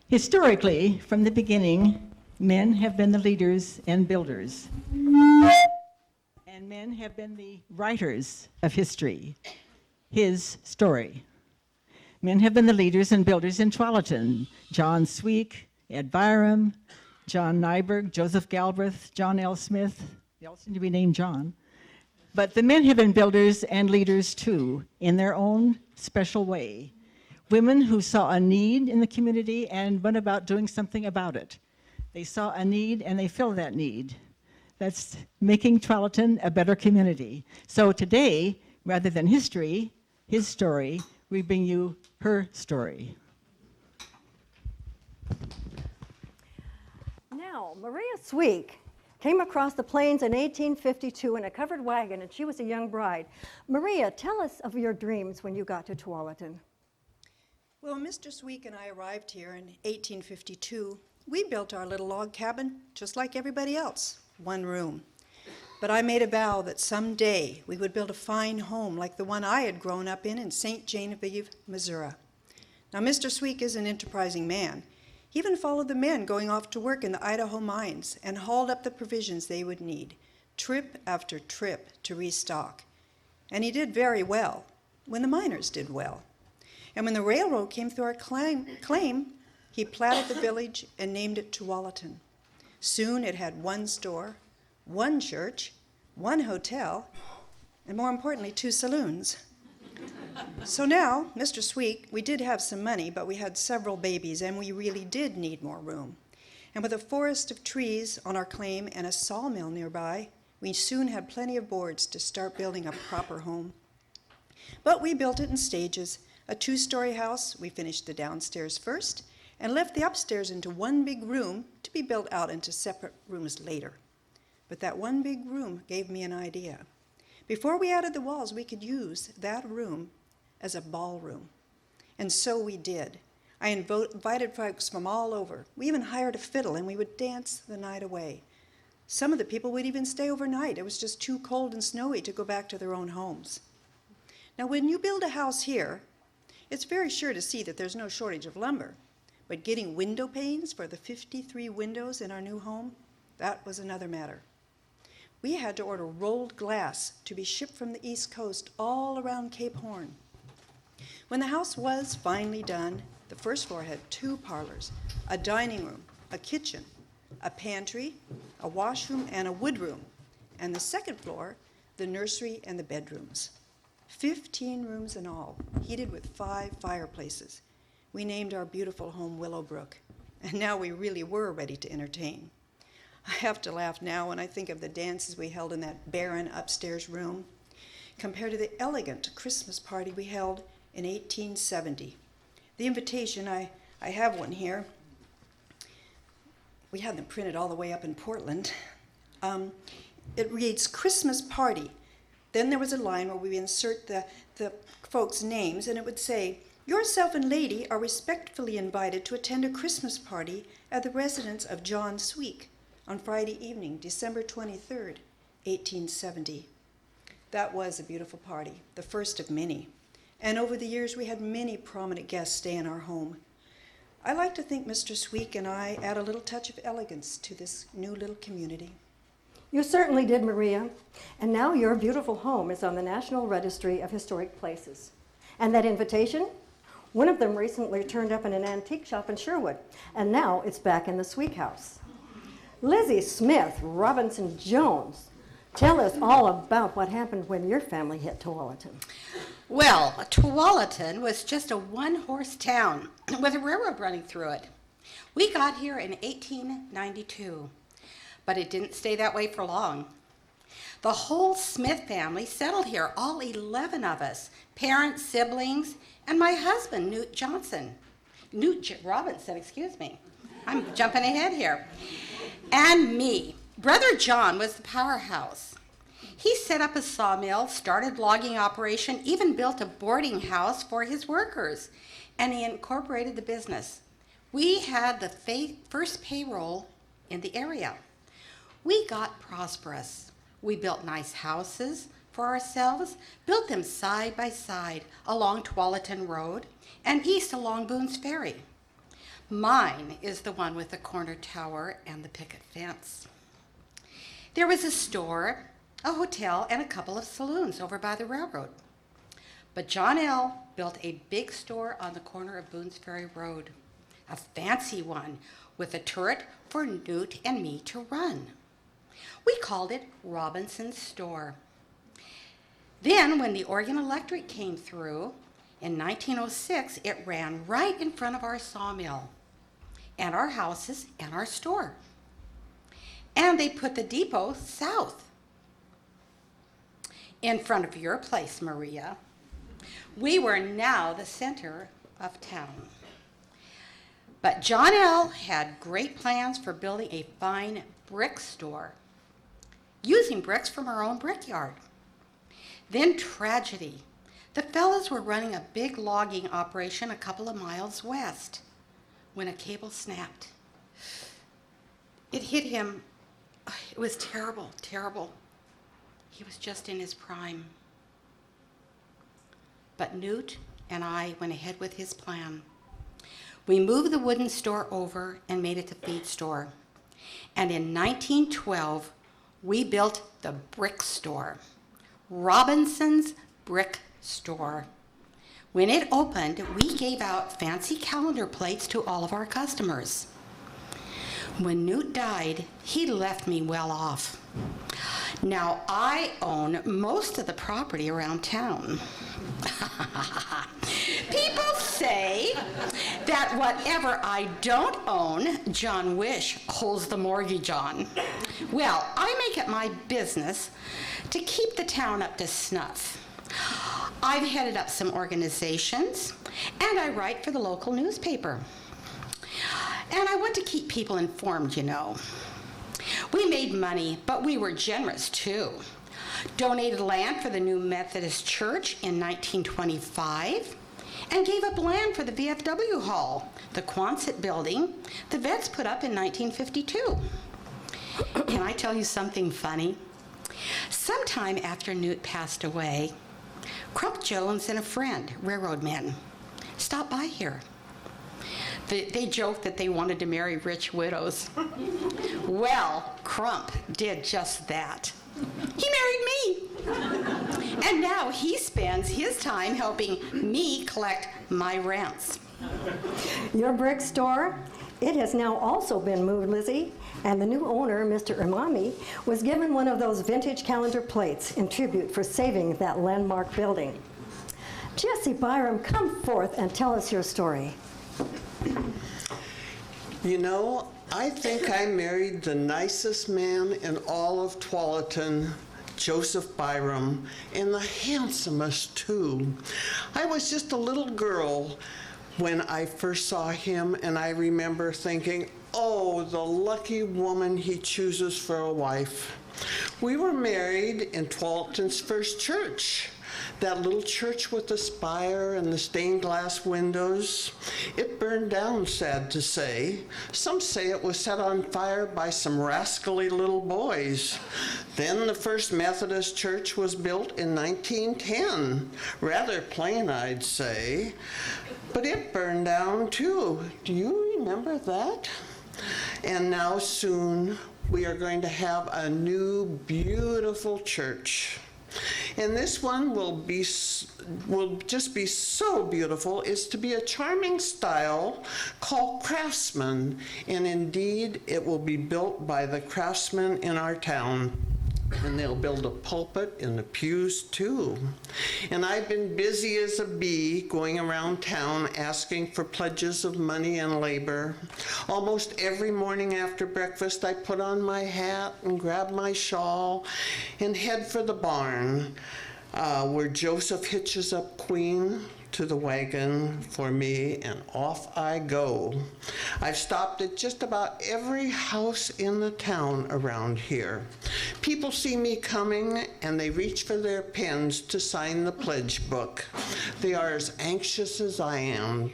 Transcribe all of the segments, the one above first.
Historically, from the beginning, men have been the leaders and builders, and men have been the writers of history, his story. Men have been the leaders and builders in Tualatin: John Sweek, Ed Byram, John Nyberg, Joseph Galbraith, John L. Smith. They all seem to be named John. But the men have been builders and leaders too, in their own special way. Women who saw a need in the community and went about doing something about it. They saw a need and they filled that need. That's making Tualatin a better community. So today, rather than history, his story, we bring you her story. Now, Maria Sweek came across the plains in 1852 in a covered wagon, and she was a young bride. Maria, tell us of your dreams when you got to Tualatin. Well, Mr. Sweek and I arrived here in 1852. We built our little log cabin just like everybody else, one room. But I made a vow that someday we would build a fine home like the one I had grown up in St. Genevieve, Missouri. Now, Mr. Sweek is an enterprising man. He even followed the men going off to work in the Idaho mines and hauled up the provisions they would need, trip after trip, to restock. And he did very well, when the miners did well. And when the railroad came through our claim, he platted the village and named it Tualatin. Soon it had one store, one church, one hotel, and more importantly, 2 saloons. So now, Mr. Sweek, we did have some money, but we had several babies, and we really did need more room. And with a forest of trees on our claim and a sawmill nearby, we soon had plenty of boards to start building a proper home. But we built it in stages. A 2-story house, we finished the downstairs first, and left the upstairs into one big room to be built out into separate rooms later. But that one big room gave me an idea. Before we added the walls, we could use that room as a ballroom. And so we did. I invited folks from all over. We even hired a fiddle, and we would dance the night away. Some of the people would even stay overnight. It was just too cold and snowy to go back to their own homes. Now, when you build a house here, it's very sure to see that there's no shortage of lumber. But getting window panes for the 53 windows in our new home, that was another matter. We had to order rolled glass to be shipped from the East Coast all around Cape Horn. When the house was finally done, the first floor had 2 parlors, a dining room, a kitchen, a pantry, a washroom, and a woodroom. And the second floor, the nursery and the bedrooms. 15 rooms in all, heated with 5 fireplaces. We named our beautiful home Willowbrook, and now we really were ready to entertain. I have to laugh now when I think of the dances we held in that barren upstairs room, compared to the elegant Christmas party we held in 1870. The invitation, I have one here. We had them printed all the way up in Portland. It reads, Christmas party. Then there was a line where we insert the folks' names, and it would say, yourself and lady are respectfully invited to attend a Christmas party at the residence of John Sweek on Friday evening, December 23rd, 1870. That was a beautiful party, the first of many. And over the years, we had many prominent guests stay in our home. I like to think Mr. Sweek and I add a little touch of elegance to this new little community. You certainly did, Maria. And now your beautiful home is on the National Registry of Historic Places. And that invitation? One of them recently turned up in an antique shop in Sherwood, and now it's back in the Sweek house. Lizzie Smith Robinson Jones, tell us all about what happened when your family hit Tualatin. Well, Tualatin was just a one-horse town with a railroad running through it. We got here in 1892, but it didn't stay that way for long. The whole Smith family settled here, all 11 of us, parents, siblings, and my husband, Newt Robinson, excuse me. I'm jumping ahead here. And me. Brother John was the powerhouse. He set up a sawmill, started logging operation, even built a boarding house for his workers, and he incorporated the business. We had the first payroll in the area. We got prosperous. We built nice houses for ourselves, built them side by side along Tualatin Road and east along Boone's Ferry. Mine is the one with the corner tower and the picket fence. There was a store, a hotel, and a couple of saloons over by the railroad. But John L. built a big store on the corner of Boone's Ferry Road, a fancy one with a turret for Newt and me to run. We called it Robinson's Store. Then, when the Oregon Electric came through, in 1906, it ran right in front of our sawmill and our houses and our store. And they put the depot south, in front of your place, Maria. We were now the center of town. But John L. had great plans for building a fine brick store, using bricks from our own brickyard. Then tragedy. The fellows were running a big logging operation a couple of miles west when a cable snapped. It hit him. It was terrible, terrible. He was just in his prime. But Newt and I went ahead with his plan. We moved the wooden store over and made it the feed store. And in 1912, we built the brick store, Robinson's Brick Store. When it opened, we gave out fancy calendar plates to all of our customers. When Newt died, he left me well off. Now I own most of the property around town. People say that whatever I don't own, John Wish holds the mortgage on. Well, I make it my business to keep the town up to snuff. I've headed up some organizations, and I write for the local newspaper. And I want to keep people informed, you know. We made money, but we were generous too. Donated land for the new Methodist Church in 1925, and gave up land for the VFW Hall, the Quonset building the vets put up in 1952. Can I tell you something funny? Sometime after Newt passed away, Crump Jones and a friend, railroad men, stopped by here. They joked that they wanted to marry rich widows. Well, Crump did just that. He married me. And now he spends his time helping me collect my rents. Your brick store, it has now also been moved, Lizzie, and the new owner, Mr. Imami, was given one of those vintage calendar plates in tribute for saving that landmark building. Jesse Byram, come forth and tell us your story. You know, I think I married the nicest man in all of Tualatin, Joseph Byram, and the handsomest too. I was just a little girl when I first saw him, and I remember thinking, oh, the lucky woman he chooses for a wife. We were married in Tualatin's first church. That little church with the spire and the stained glass windows. It burned down, sad to say. Some say it was set on fire by some rascally little boys. Then the first Methodist church was built in 1910. Rather plain, I'd say. But it burned down too. Do you remember that? And now soon we are going to have a new beautiful church. And this one will just be so beautiful. It's to be a charming style called craftsman, and indeed it will be built by the craftsmen in our town. And they'll build a pulpit and the pews too. And I've been busy as a bee going around town asking for pledges of money and labor. Almost every morning after breakfast, I put on my hat and grab my shawl and head for the barn where Joseph hitches up Queen to the wagon for me, and off I go. I've stopped at just about every house in the town around here. People see me coming and they reach for their pens to sign the pledge book. They are as anxious as I am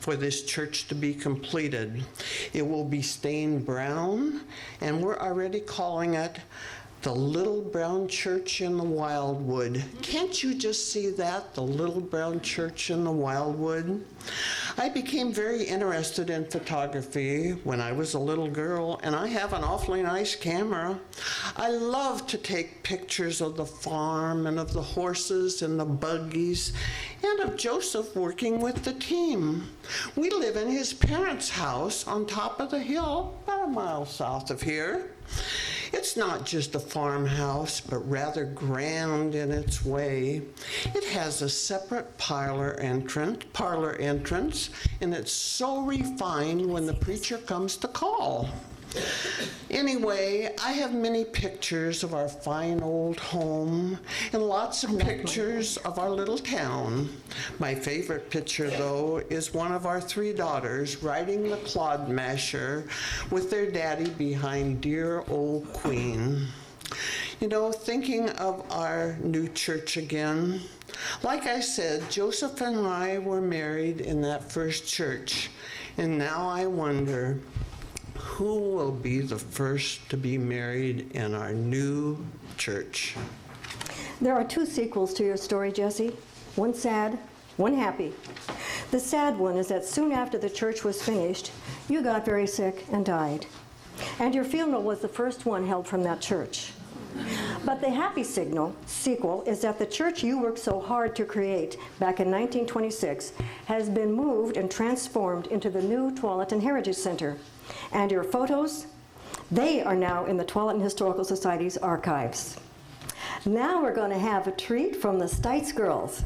for this church to be completed. It will be stained brown, and we're already calling it The little brown church in the wildwood. Can't you just see that? The little brown church in the wildwood. I became very interested in photography when I was a little girl, and I have an awfully nice camera. I love to take pictures of the farm and of the horses and the buggies and of Joseph working with the team. We live in his parents' house on top of the hill, about a mile south of here. It's not just a farmhouse, but rather grand in its way. It has a separate parlor entrance, and it's so refined when the preacher comes to call. Anyway, I have many pictures of our fine old home and lots of pictures of our little town. My favorite picture, though, is one of our 3 daughters riding the clod masher with their daddy behind dear old Queen. You know, thinking of our new church again, like I said, Joseph and I were married in that first church, and now I wonder, who will be the first to be married in our new church? There are 2 sequels to your story, Jesse. One sad, one happy. The sad one is that soon after the church was finished, you got very sick and died. And your funeral was the first one held from that church. But the happy sequel is that the church you worked so hard to create back in 1926 has been moved and transformed into the new Tualatin Heritage Center. And your photos, they are now in the Tualatin Historical Society's archives. Now we're going to have a treat from the Stites girls.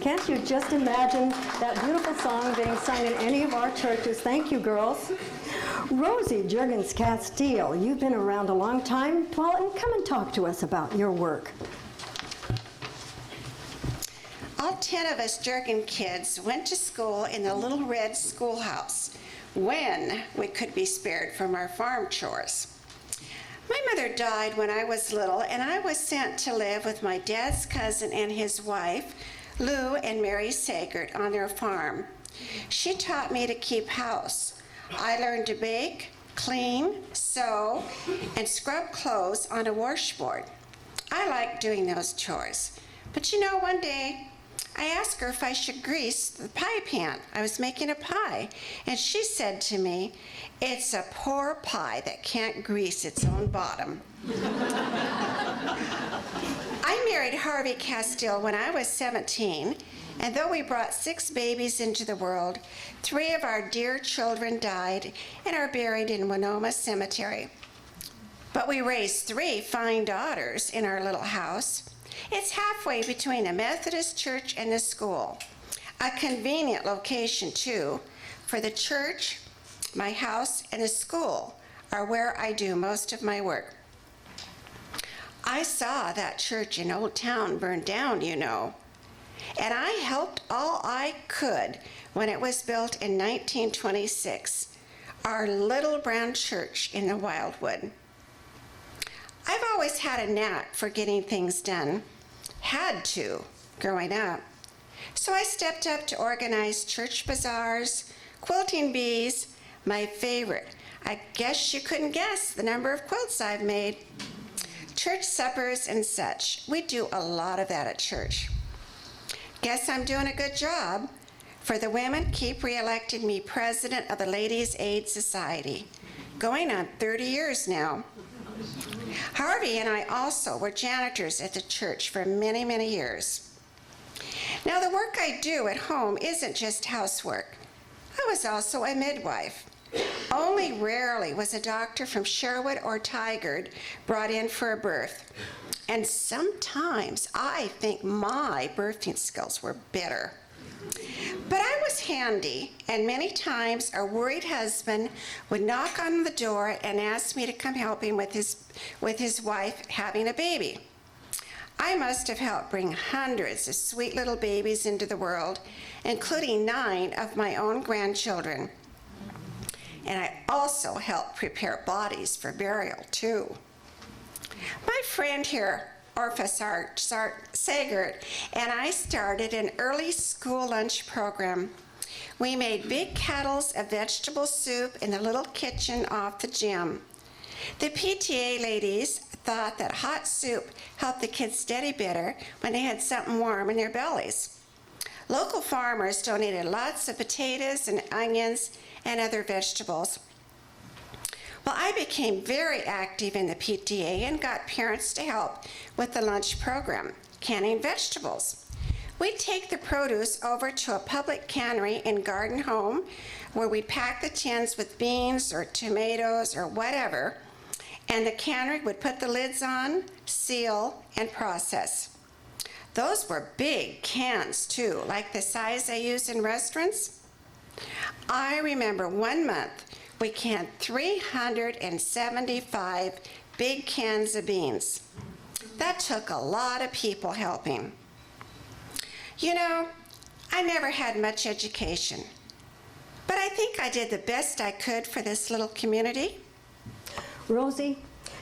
Can't you just imagine that beautiful song being sung in any of our churches? Thank you, girls. Rosie Juergens-Castile, you've been around a long time. Tualatin, come and talk to us about your work. All 10 of us Juergen kids went to school in the little red schoolhouse when we could be spared from our farm chores. My mother died when I was little, and I was sent to live with my dad's cousin and his wife, Lou and Mary Sagert, on their farm. She taught me to keep house. I learned to bake, clean, sew, and scrub clothes on a washboard. I liked doing those chores. But you know, one day, I asked her if I should grease the pie pan. I was making a pie, and she said to me, "It's a poor pie that can't grease its own bottom." I married Harvey Castile when I was 17, and though we brought 6 babies into the world, 3 of our dear children died and are buried in Winoma Cemetery. But we raised 3 fine daughters in our little house. It's halfway between a Methodist church and a school. A convenient location, too, for the church, my house, and the school are where I do most of my work. I saw that church in Old Town burn down, you know, and I helped all I could when it was built in 1926. our little brown church in the Wildwood. I've always had a knack for getting things done. Had to, growing up. So I stepped up to organize church bazaars, quilting bees, my favorite. I guess you couldn't guess the number of quilts I've made. Church suppers and such. We do a lot of that at church. Guess I'm doing a good job, for the women keep re-electing me president of the Ladies' Aid Society, going on 30 years now. Harvey and I also were janitors at the church for many, many years. Now, the work I do at home isn't just housework. I was also a midwife. Only rarely was a doctor from Sherwood or Tigard brought in for a birth. And sometimes I think my birthing skills were better. But I was handy, and many times a worried husband would knock on the door and ask me to come help him with his wife having a baby. I must have helped bring hundreds of sweet little babies into the world, including 9 of my own grandchildren. And I also helped prepare bodies for burial, too. My friend here, Orpha Sagert, and I started an early school lunch program. We made big kettles of vegetable soup in the little kitchen off the gym. The PTA ladies thought that hot soup helped the kids steady better when they had something warm in their bellies. Local farmers donated lots of potatoes and onions and other vegetables. Well, I became very active in the PTA and got parents to help with the lunch program, canning vegetables. We'd take the produce over to a public cannery in Garden Home, where we'd pack the tins with beans or tomatoes or whatever, and the cannery would put the lids on, seal, and process. Those were big cans, too, like the size I use in restaurants. I remember one month we canned 375 big cans of beans. That took a lot of people helping. You know, I never had much education, but I think I did the best I could for this little community. Rosie,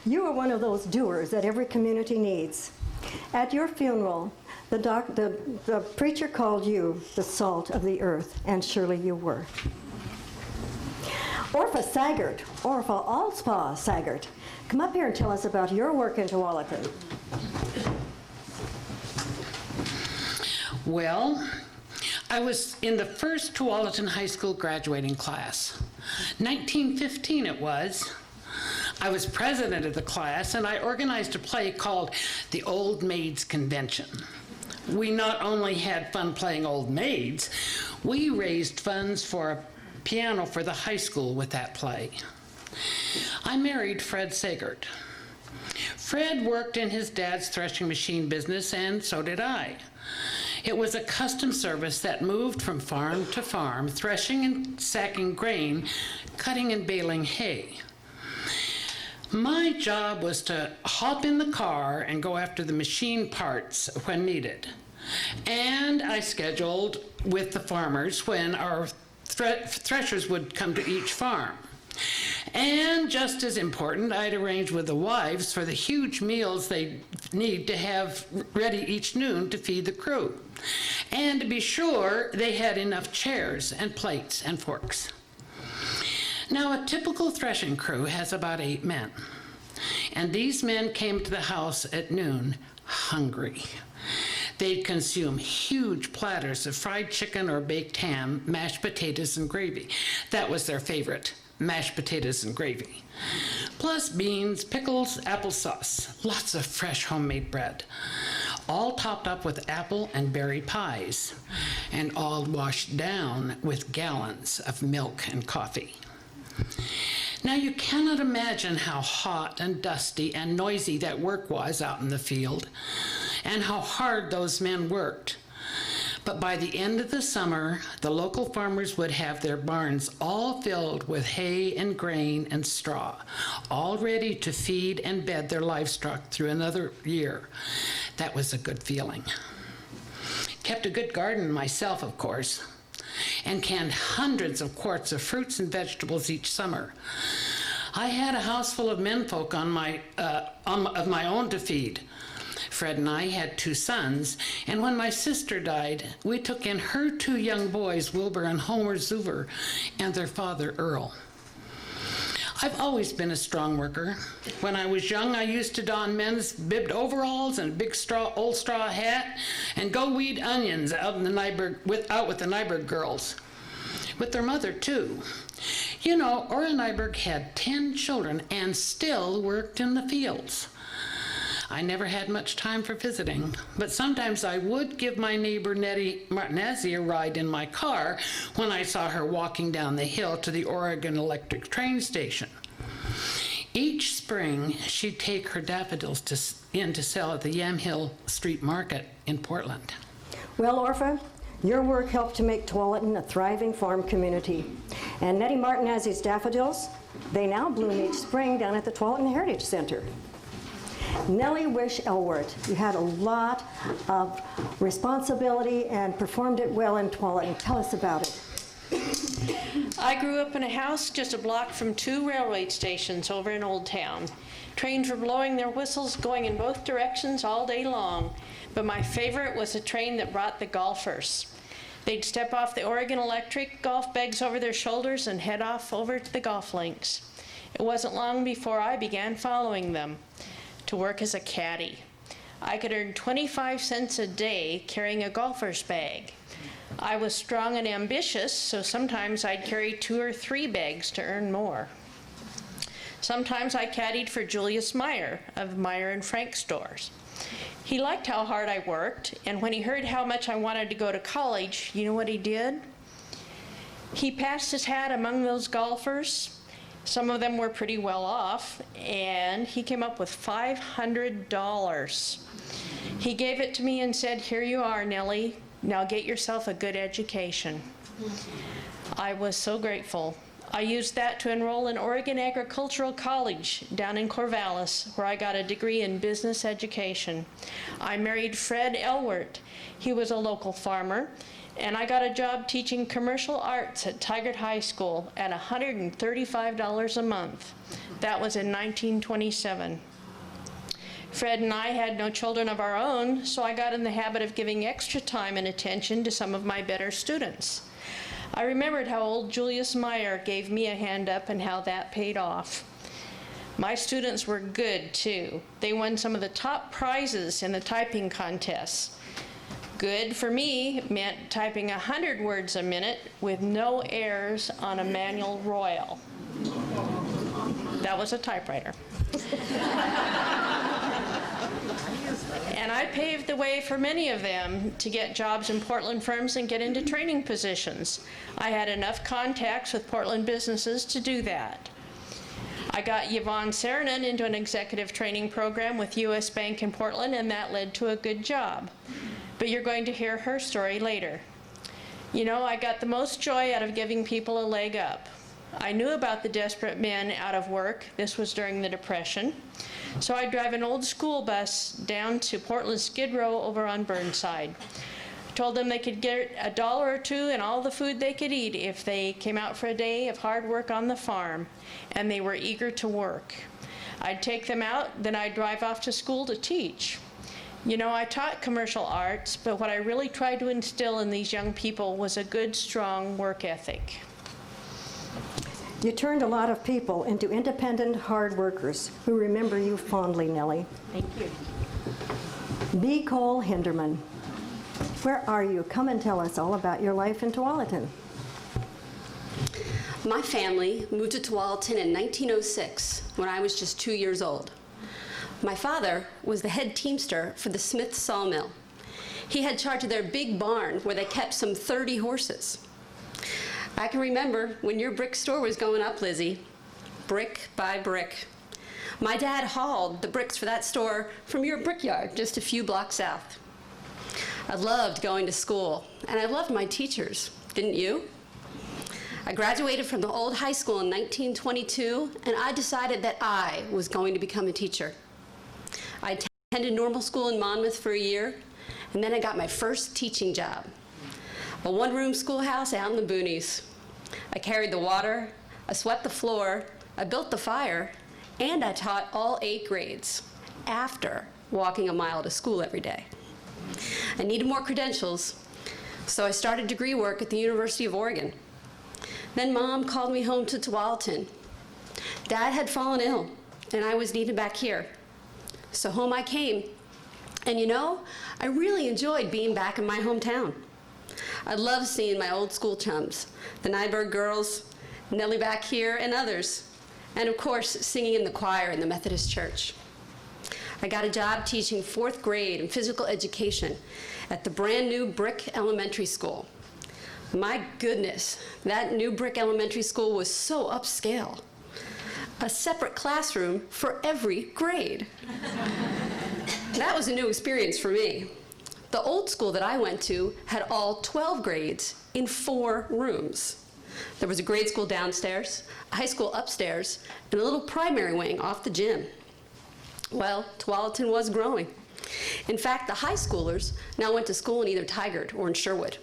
you are one of those doers that every community needs. At your funeral, the preacher called you the salt of the earth, and surely you were. Orpha Allspaw Sagert, come up here and tell us about your work in Tualatin. Well, I was in the first Tualatin High School graduating class. 1915 it was. I was president of the class, and I organized a play called The Old Maids Convention. We not only had fun playing old maids, we raised funds for a piano for the high school with that play. I married Fred Sagert. Fred worked in his dad's threshing machine business, and so did I. It was a custom service that moved from farm to farm, threshing and sacking grain, cutting and baling hay. My job was to hop in the car and go after the machine parts when needed. And I scheduled with the farmers when our threshers would come to each farm. And just as important, I'd arrange with the wives for the huge meals they need to have ready each noon to feed the crew. And to be sure they had enough chairs and plates and forks. Now, a typical threshing crew has about 8 men. And these men came to the house at noon hungry. They'd consume huge platters of fried chicken or baked ham, mashed potatoes, and gravy. That was their favorite, mashed potatoes and gravy. Plus beans, pickles, applesauce, lots of fresh homemade bread. All topped up with apple and berry pies, and all washed down with gallons of milk and coffee. Now, you cannot imagine how hot and dusty and noisy that work was out in the field, and how hard those men worked. But by the end of the summer, the local farmers would have their barns all filled with hay and grain and straw, all ready to feed and bed their livestock through another year. That was a good feeling. Kept a good garden myself, of course. and canned hundreds of quarts of fruits and vegetables each summer. I had a house full of menfolk of my own to feed. Fred and I had 2 sons, and when my sister died, we took in her 2 young boys, Wilbur and Homer Zuver, and their father, Earl. I've always been a strong worker. When I was young, I used to don men's bibbed overalls and a big old straw hat and go weed onions out with the Nyberg girls. With their mother, too. You know, Ora Nyberg had 10 children and still worked in the fields. I never had much time for visiting, but sometimes I would give my neighbor Nettie Martinezzi a ride in my car when I saw her walking down the hill to the Oregon Electric train station. Each spring, she'd take her daffodils in to sell at the Yamhill Street Market in Portland. Well, Orpha, your work helped to make Tualatin a thriving farm community. And Nettie Martinezzi's daffodils, they now bloom each spring down at the Tualatin Heritage Center. Nellie Wish Elwart, you had a lot of responsibility and performed it well in Tualatin. Tell us about it. I grew up in a house just a block from 2 railroad stations over in Old Town. Trains were blowing their whistles, going in both directions all day long. But my favorite was a train that brought the golfers. They'd step off the Oregon Electric, golf bags over their shoulders, and head off over to the golf links. It wasn't long before I began following them to work as a caddy. I could earn 25 cents a day carrying a golfer's bag. I was strong and ambitious, so sometimes I'd carry 2 or 3 bags to earn more. Sometimes I caddied for Julius Meyer of Meyer and Frank stores. He liked how hard I worked, and when he heard how much I wanted to go to college, you know what he did? He passed his hat among those golfers. Some of them were pretty well off, and he came up with $500. He gave it to me and said, "Here you are, Nellie. Now get yourself a good education." I was so grateful. I used that to enroll in Oregon Agricultural College down in Corvallis, where I got a degree in business education. I married Fred Elwart. He was a local farmer, and I got a job teaching commercial arts at Tigard High School at $135 a month. That was in 1927. Fred and I had no children of our own, so I got in the habit of giving extra time and attention to some of my better students. I remembered how old Julius Meyer gave me a hand up and how that paid off. My students were good, too. They won some of the top prizes in the typing contests. Good for me meant typing 100 words a minute with no errors on a manual Royal. That was a typewriter. And I paved the way for many of them to get jobs in Portland firms and get into training positions. I had enough contacts with Portland businesses to do that. I got Yvonne Saranen into an executive training program with U.S. Bank in Portland, and that led to a good job. But you're going to hear her story later. You know, I got the most joy out of giving people a leg up. I knew about the desperate men out of work. This was during the Depression. So I'd drive an old school bus down to Portland Skid Row over on Burnside. Told them they could get $1 or $2 and all the food they could eat if they came out for a day of hard work on the farm, and they were eager to work. I'd take them out, then I'd drive off to school to teach. You know, I taught commercial arts, but what I really tried to instill in these young people was a good, strong work ethic. You turned a lot of people into independent, hard workers who remember you fondly, Nellie. Thank you. B. Cole Hinderman. Where are you? Come and tell us all about your life in Tualatin. My family moved to Tualatin in 1906 when I was just 2 years old. My father was the head teamster for the Smith sawmill. He had charge of their big barn where they kept some 30 horses. I can remember when your brick store was going up, Lizzie, brick by brick. My dad hauled the bricks for that store from your brickyard just a few blocks south. I loved going to school, and I loved my teachers, didn't you? I graduated from the old high school in 1922, and I decided that I was going to become a teacher. I attended normal school in Monmouth for a year, and then I got my first teaching job. a one-room schoolhouse out in the boonies. I carried the water, I swept the floor, I built the fire, and I taught all 8 grades after walking a mile to school every day. I needed more credentials, so I started degree work at the University of Oregon. Then Mom called me home to Tualatin. Dad had fallen ill, and I was needed back here. So home I came. And you know, I really enjoyed being back in my hometown. I loved seeing my old school chums, the Nyberg girls, Nellie back here, and others. And of course, singing in the choir in the Methodist Church. I got a job teaching 4th grade and physical education at the brand new brick elementary school. My goodness, that new brick elementary school was so upscale. A separate classroom for every grade. That was a new experience for me. The old school that I went to had all 12 grades in 4 rooms. There was a grade school downstairs, a high school upstairs, and a little primary wing off the gym. Well, Tualatin was growing. In fact, the high schoolers now went to school in either Tigard or in Sherwood.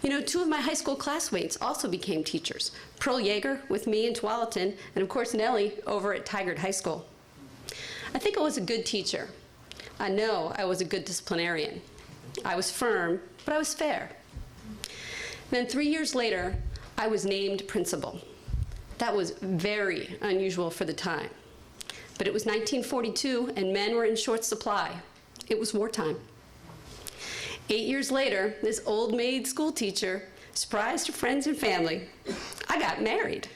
You know, 2 of my high school classmates also became teachers. Pearl Yeager with me in Tualatin, and of course Nellie over at Tigard High School. I think I was a good teacher. I know I was a good disciplinarian. I was firm, but I was fair. Then 3 years later, I was named principal. That was very unusual for the time. But it was 1942 and men were in short supply. It was wartime. 8 years later, this old maid school teacher surprised her friends and family. I got married.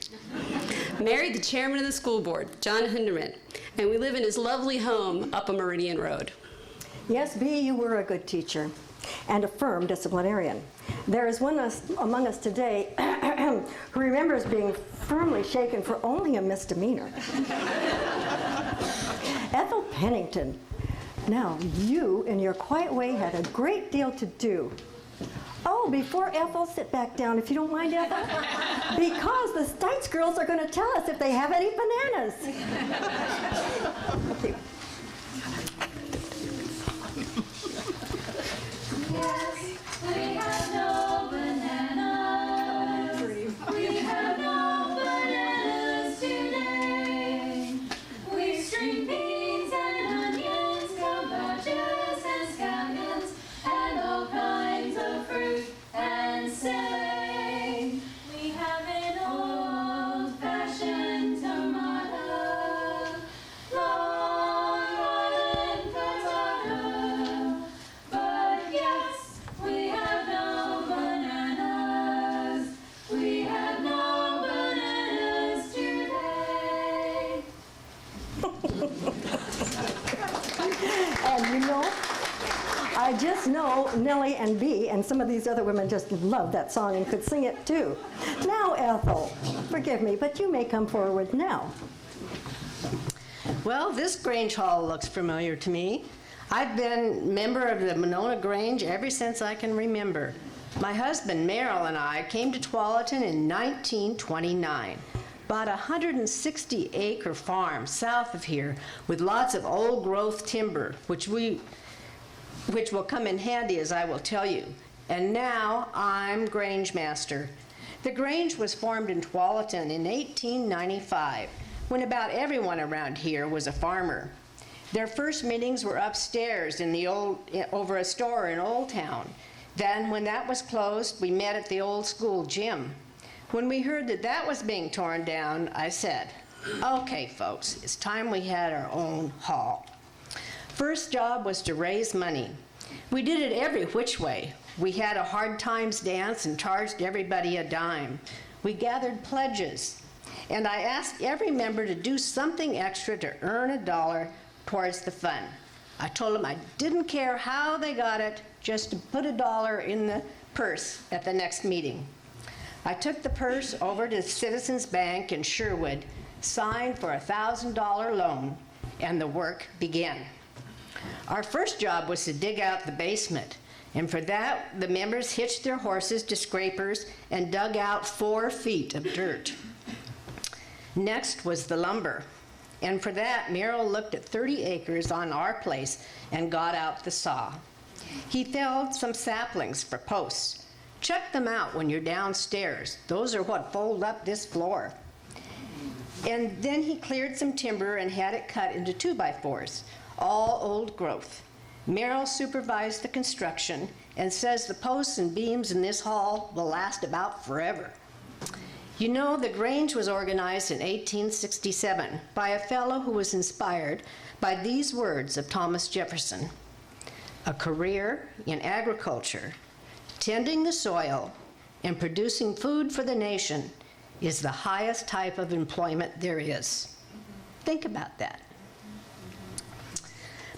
Married the chairman of the school board, John Hunderman, and we live in his lovely home up a Meridian Road. Yes, Bea, you were a good teacher and a firm disciplinarian. There is one among us today who remembers being firmly shaken for only a misdemeanor. Ethel Pennington. Now, you, in your quiet way, had a great deal to do. Oh, before Ethel, sit back down if you don't mind, Ethel. Because the Stites girls are going to tell us if they have any bananas. Okay. Yes, we have no bananas. We have no bananas today. We string beans and onions, cabbages and scallions, and all kinds of fruit and celery. We have an old-fashioned tomato, long rotten potato. But yes, we have no bananas. We have no bananas today. And you know, I just know Nellie and Bea and some of these other women just loved that song and could sing it too. Now, Ethel, forgive me, but you may come forward now. Well, this Grange Hall looks familiar to me. I've been member of the Monona Grange ever since I can remember. My husband, Merrill, and I came to Tualatin in 1929. Bought a 160-acre farm south of here with lots of old-growth timber, which will come in handy, as I will tell you. And now I'm Grange Master. The Grange was formed in Tualatin in 1895, when about everyone around here was a farmer. Their first meetings were upstairs over a store in Old Town. Then, when that was closed, we met at the old school gym. When we heard that that was being torn down, I said, okay, folks, it's time we had our own hall. First job was to raise money. We did it every which way. We had a hard times dance and charged everybody a dime. We gathered pledges, and I asked every member to do something extra to earn $1 towards the fund. I told them I didn't care how they got it, just to put $1 in the purse at the next meeting. I took the purse over to Citizens Bank in Sherwood, signed for a $1,000 loan, and the work began. Our first job was to dig out the basement, and for that, the members hitched their horses to scrapers and dug out 4 feet of dirt. Next was the lumber, and for that, Merrill looked at 30 acres on our place and got out the saw. He felled some saplings for posts. Check them out when you're downstairs. Those are what fold up this floor. And then he cleared some timber and had it cut into 2x4s, all old growth. Merrill supervised the construction and says the posts and beams in this hall will last about forever. You know, the Grange was organized in 1867 by a fellow who was inspired by these words of Thomas Jefferson: "A career in agriculture, tending the soil, and producing food for the nation is the highest type of employment there is." Think about that.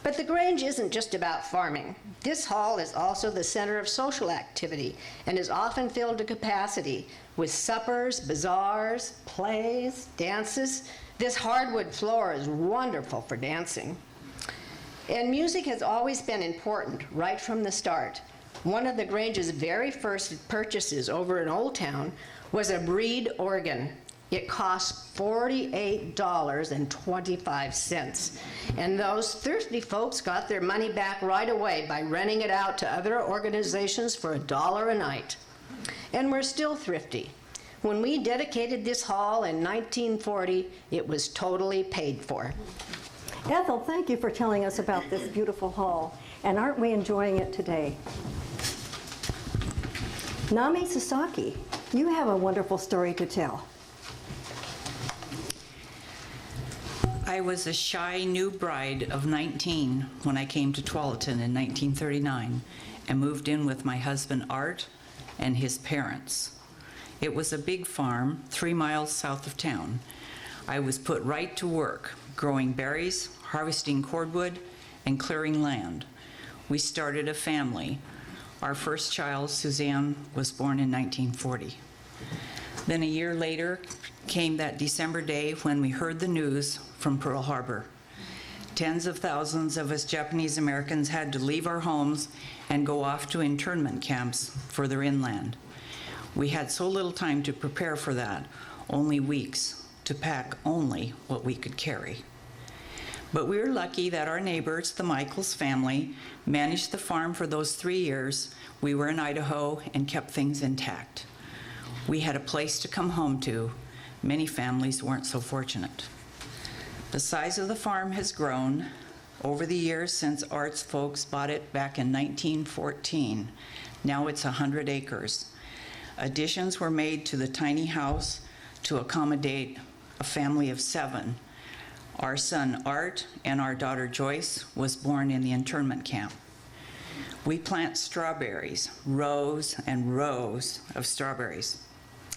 But the Grange isn't just about farming. This hall is also the center of social activity and is often filled to capacity with suppers, bazaars, plays, dances. This hardwood floor is wonderful for dancing. And music has always been important right from the start. One of the Grange's very first purchases over in Old Town was a Breed organ. It cost $48.25. And those thirsty folks got their money back right away by renting it out to other organizations for $1 a night. And we're still thrifty. When we dedicated this hall in 1940, it was totally paid for. Ethel, thank you for telling us about this beautiful hall. And aren't we enjoying it today? Nami Sasaki, you have a wonderful story to tell. I was a shy new bride of 19 when I came to Tualatin in 1939 and moved in with my husband Art and his parents. It was a big farm 3 miles south of town. I was put right to work, growing berries, harvesting cordwood, and clearing land. We started a family. Our first child, Suzanne, was born in 1940. Then a year later came that December day when we heard the news from Pearl Harbor. Tens of thousands of us Japanese Americans had to leave our homes and go off to internment camps further inland. We had so little time to prepare for that, only weeks, to pack only what we could carry. But we were lucky that our neighbors, the Michaels family, managed the farm for those 3 years we were in Idaho and kept things intact. We had a place to come home to. Many families weren't so fortunate. The size of the farm has grown over the years since Art's folks bought it back in 1914. Now it's 100 acres. Additions were made to the tiny house to accommodate a family of 7. Our son Art and our daughter Joyce was born in the internment camp. We plant strawberries, rows and rows of strawberries.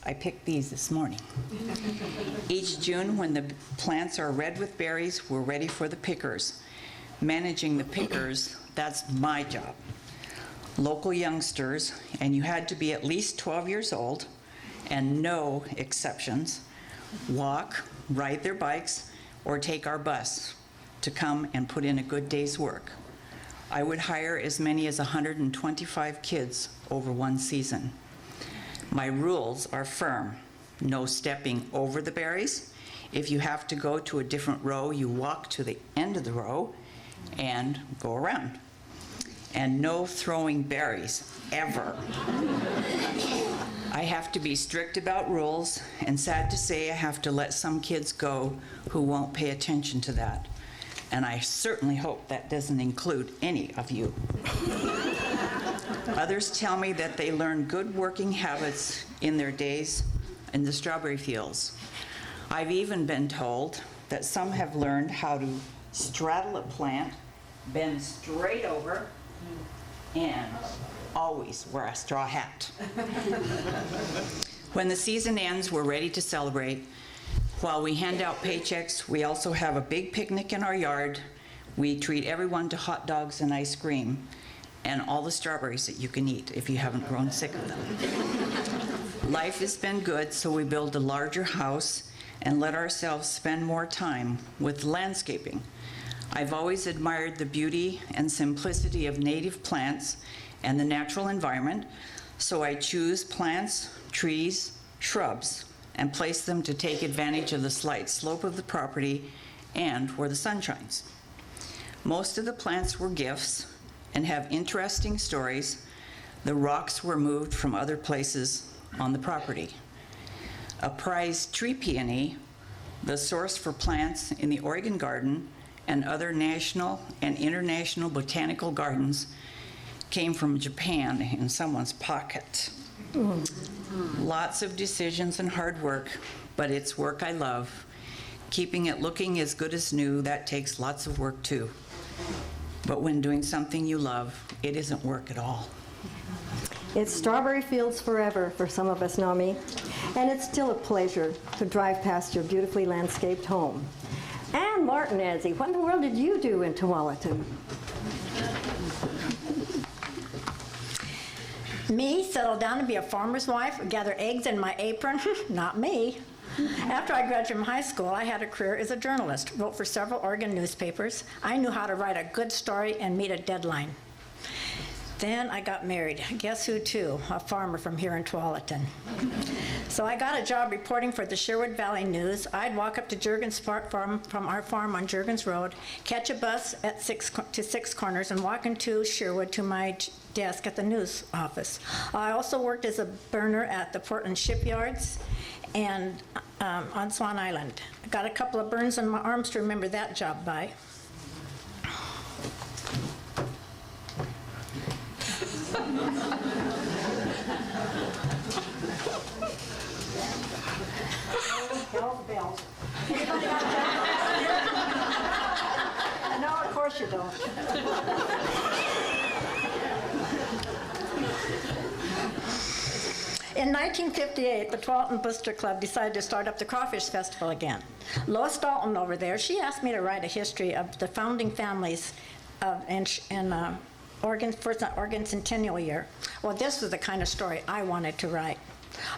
I picked these this morning. Each June, when the plants are red with berries, we're ready for the pickers. Managing the pickers, that's my job. Local youngsters, and you had to be at least 12 years old, and no exceptions, walk, ride their bikes, or take our bus to come and put in a good day's work. I would hire as many as 125 kids over one season. My rules are firm. No stepping over the berries. If you have to go to a different row, you walk to the end of the row and go around. And no throwing berries, ever. I have to be strict about rules, and sad to say I have to let some kids go who won't pay attention to that. And I certainly hope that doesn't include any of you. Others tell me that they learn good working habits in their days in the strawberry fields. I've even been told that some have learned how to straddle a plant, bend straight over, and always wear a straw hat. When the season ends, we're ready to celebrate. While we hand out paychecks, we also have a big picnic in our yard. We treat everyone to hot dogs and ice cream and all the strawberries that you can eat if you haven't grown sick of them. Life has been good, so we build a larger house and let ourselves spend more time with landscaping. I've always admired the beauty and simplicity of native plants and the natural environment, so I choose plants, trees, shrubs, and place them to take advantage of the slight slope of the property and where the sun shines. Most of the plants were gifts and have interesting stories. The rocks were moved from other places on the property. A prized tree peony, the source for plants in the Oregon Garden and other national and international botanical gardens, came from Japan in someone's pocket. Lots of decisions and hard work, but it's work I love. Keeping it looking as good as new, that takes lots of work too. But when doing something you love, it isn't work at all. It's strawberry fields forever for some of us, Nami. And it's still a pleasure to drive past your beautifully landscaped home. Ann Martinezzi, what in the world did you do in Tualatin? Me, settle down to be a farmer's wife, gather eggs in my apron? Not me. After I graduated from high school, I had a career as a journalist, wrote for several Oregon newspapers. I knew how to write a good story and meet a deadline. Then I got married. Guess who to? A farmer from here in Tualatin. So I got a job reporting for the Sherwood Valley News. I'd walk up to Jurgens Park from our farm on Jurgens Road, catch a bus at Six Corners, and walk into Sherwood to my desk at the news office. I also worked as a burner at the Portland shipyards and on Swan Island. I got a couple of burns on my arms to remember that job by. Bells. No, of course you don't. In 1958, the Tualatin Booster Club decided to start up the Crawfish Festival again. Lois Dalton over there, she asked me to write a history of the founding families in Oregon, first Oregon Centennial Year. Well, this was the kind of story I wanted to write.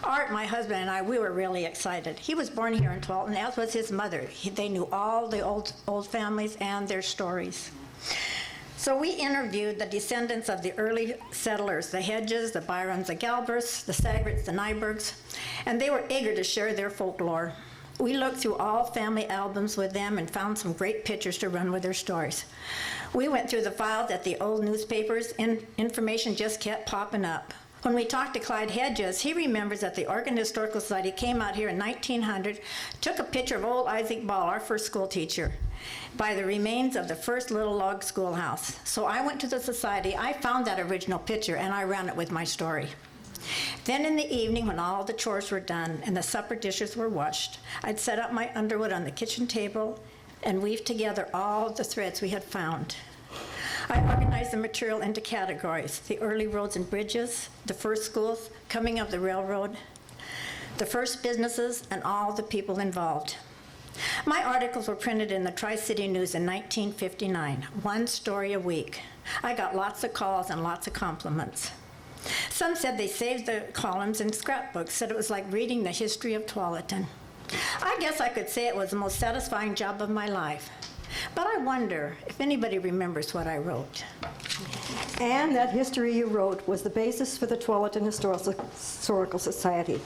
Art, my husband, and I, we were really excited. He was born here in Tualatin, as was his mother. They knew all the old families and their stories. So we interviewed the descendants of the early settlers, the Hedges, the Byrons, the Galbraiths, the Sagerts, the Nybergs, and they were eager to share their folklore. We looked through all family albums with them and found some great pictures to run with their stories. We went through the files at the old newspapers, and information just kept popping up. When we talked to Clyde Hedges, he remembers that the Oregon Historical Society came out here in 1900, took a picture of old Isaac Ball, our first school teacher, by the remains of the first little log schoolhouse. So I went to the society, I found that original picture, and I ran it with my story. Then in the evening, when all the chores were done and the supper dishes were washed, I'd set up my underwood on the kitchen table and weave together all the threads we had found. I organized the material into categories: the early roads and bridges, the first schools, coming of the railroad, the first businesses, and all the people involved. My articles were printed in the Tri-City News in 1959, one story a week. I got lots of calls and lots of compliments. Some said they saved the columns in scrapbooks, said it was like reading the history of Tualatin. I guess I could say it was the most satisfying job of my life. But I wonder if anybody remembers what I wrote. And that history you wrote was the basis for the Tualatin Historical Society.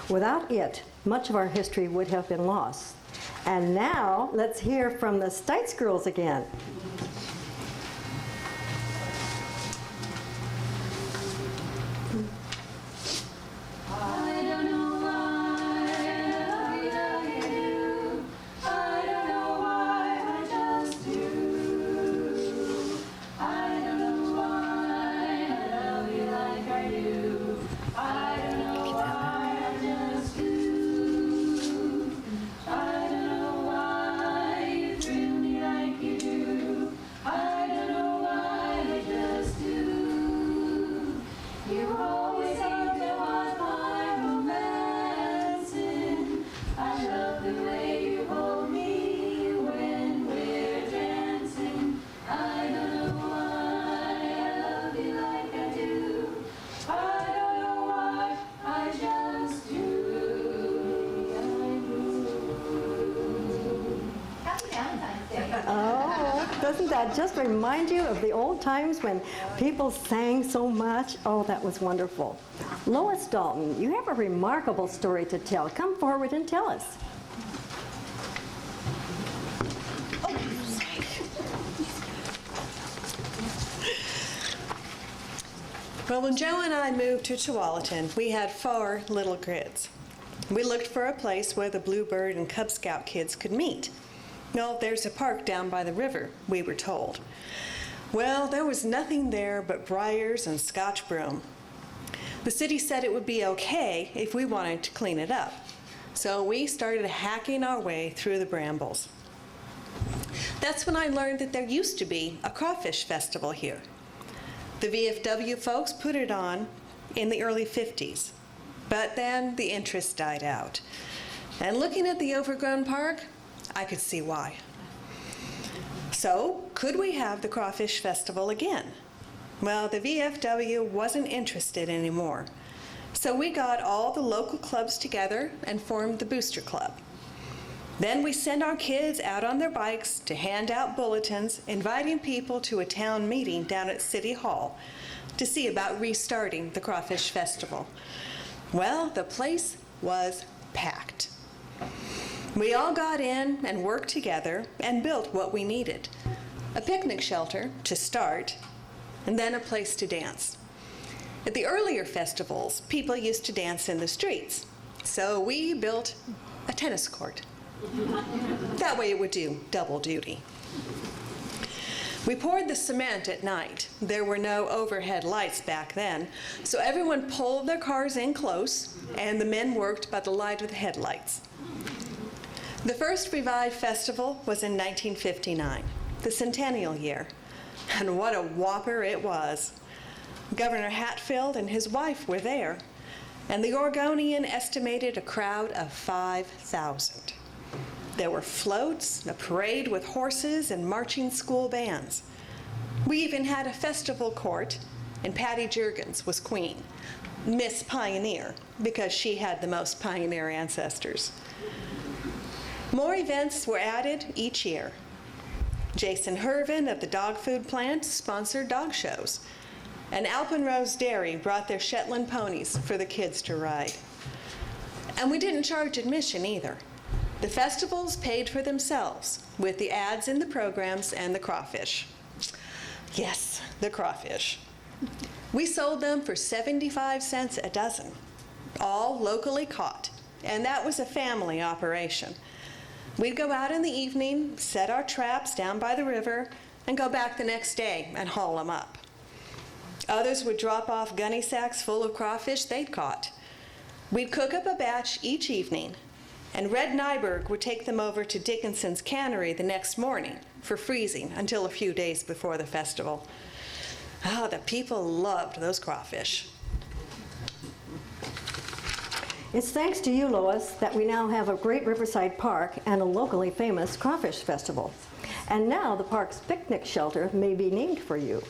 Without it, much of our history would have been lost. And now, let's hear from the Stites girls again. Doesn't that just remind you of the old times when people sang so much? Oh, that was wonderful. Lois Dalton, you have a remarkable story to tell. Come forward and tell us. Well, when Joe and I moved to Tualatin, we had 4 little kids. We looked for a place where the Bluebird and Cub Scout kids could meet. No, there's a park down by the river, we were told. Well, there was nothing there but briars and Scotch broom. The city said it would be okay if we wanted to clean it up. So we started hacking our way through the brambles. That's when I learned that there used to be a crawfish festival here. The VFW folks put it on in the early 50s, but then the interest died out. And looking at the overgrown park, I could see why. So, could we have the crawfish festival again? Well, the VFW wasn't interested anymore. So we got all the local clubs together and formed the Booster Club. Then we sent our kids out on their bikes to hand out bulletins inviting people to a town meeting down at City Hall to see about restarting the Crawfish Festival. Well, the place was packed. We all got in and worked together and built what we needed. A picnic shelter to start, and then a place to dance. At the earlier festivals, people used to dance in the streets, so we built a tennis court. That way it would do double duty. We poured the cement at night. There were no overhead lights back then, so everyone pulled their cars in close, and the men worked by the light of the headlights. The first revived festival was in 1959, the centennial year, and what a whopper it was. Governor Hatfield and his wife were there, and the Oregonian estimated a crowd of 5,000. There were floats, a parade with horses, and marching school bands. We even had a festival court, and Patty Juergens was queen, Miss Pioneer, because she had the most pioneer ancestors. More events were added each year. Jason Hervin of the dog food plant sponsored dog shows, and Alpenrose Dairy brought their Shetland ponies for the kids to ride. And we didn't charge admission either. The festivals paid for themselves with the ads in the programs and the crawfish. Yes, the crawfish. We sold them for 75 cents a dozen, all locally caught, and that was a family operation. We'd go out in the evening, set our traps down by the river, and go back the next day and haul them up. Others would drop off gunny sacks full of crawfish they'd caught. We'd cook up a batch each evening, and Red Nyberg would take them over to Dickinson's cannery the next morning for freezing until a few days before the festival. Oh, the people loved those crawfish. It's thanks to you, Lois, that we now have a great riverside park and a locally famous crawfish festival. And now the park's picnic shelter may be named for you.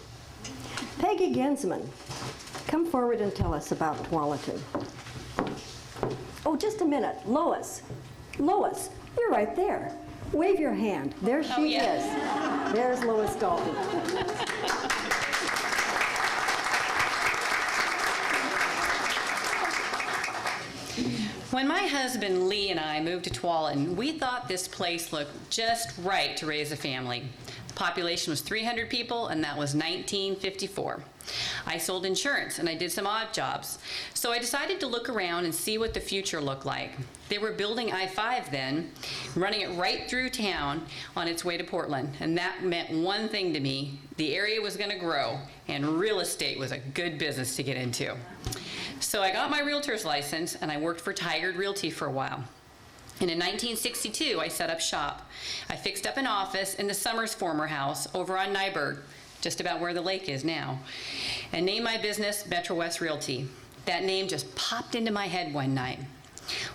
Peggy Gensman, come forward and tell us about Tualatin. Oh, just a minute. Lois, you're right there. Wave your hand. There she is. There's Lois Dalton. When my husband Lee and I moved to Tualatin, we thought this place looked just right to raise a family. The population was 300 people, and that was 1954. I sold insurance and I did some odd jobs. So I decided to look around and see what the future looked like. They were building I-5 then, running it right through town on its way to Portland. And that meant one thing to me: the area was going to grow, and real estate was a good business to get into. So I got my realtor's license and I worked for Tigard Realty for a while. And in 1962, I set up shop. I fixed up an office in the Summers former house over on Nyberg, just about where the lake is now, and named my business Metro West Realty. That name just popped into my head one night.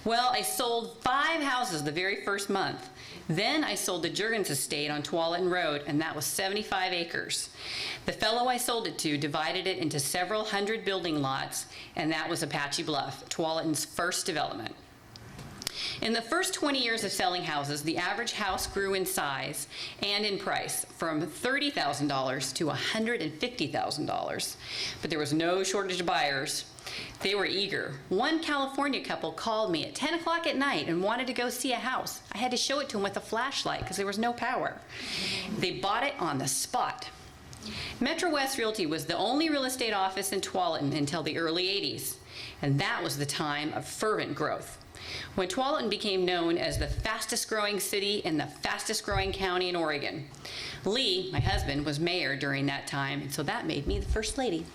Well, I sold 5 houses the very first month. Then I sold the Juergens estate on Tualatin Road, and that was 75 acres. The fellow I sold it to divided it into several hundred building lots, and that was Apache Bluff, Tualatin's first development. In the first 20 years of selling houses, the average house grew in size and in price from $30,000 to $150,000. But there was no shortage of buyers. They were eager. One California couple called me at 10 o'clock at night and wanted to go see a house. I had to show it to them with a flashlight because there was no power. They bought it on the spot. Metro West Realty was the only real estate office in Tualatin until the early 80s, and that was the time of fervent growth. When Tualatin became known as the fastest growing city and the fastest growing county in Oregon. Lee, my husband, was mayor during that time, and so that made me the first lady.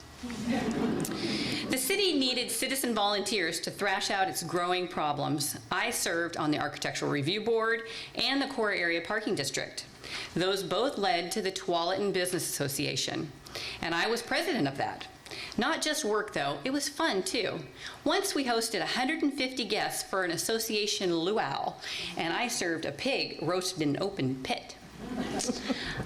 The city needed citizen volunteers to thrash out its growing problems. I served on the Architectural Review Board and the Core Area Parking District. Those both led to the Tualatin Business Association, and I was president of that. Not just work, though, it was fun, too. Once we hosted 150 guests for an association luau, and I served a pig roasted in an open pit.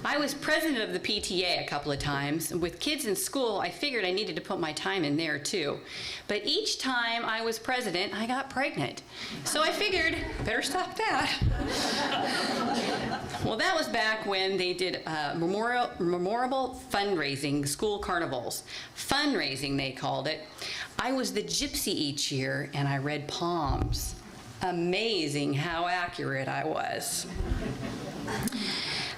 I was president of the PTA a couple of times. With kids in school, I figured I needed to put my time in there, too. But each time I was president, I got pregnant. So I figured, better stop that. Well, that was back when they did memorable fundraising school carnivals. Fundraising, they called it. I was the gypsy each year, and I read palms. Amazing how accurate I was.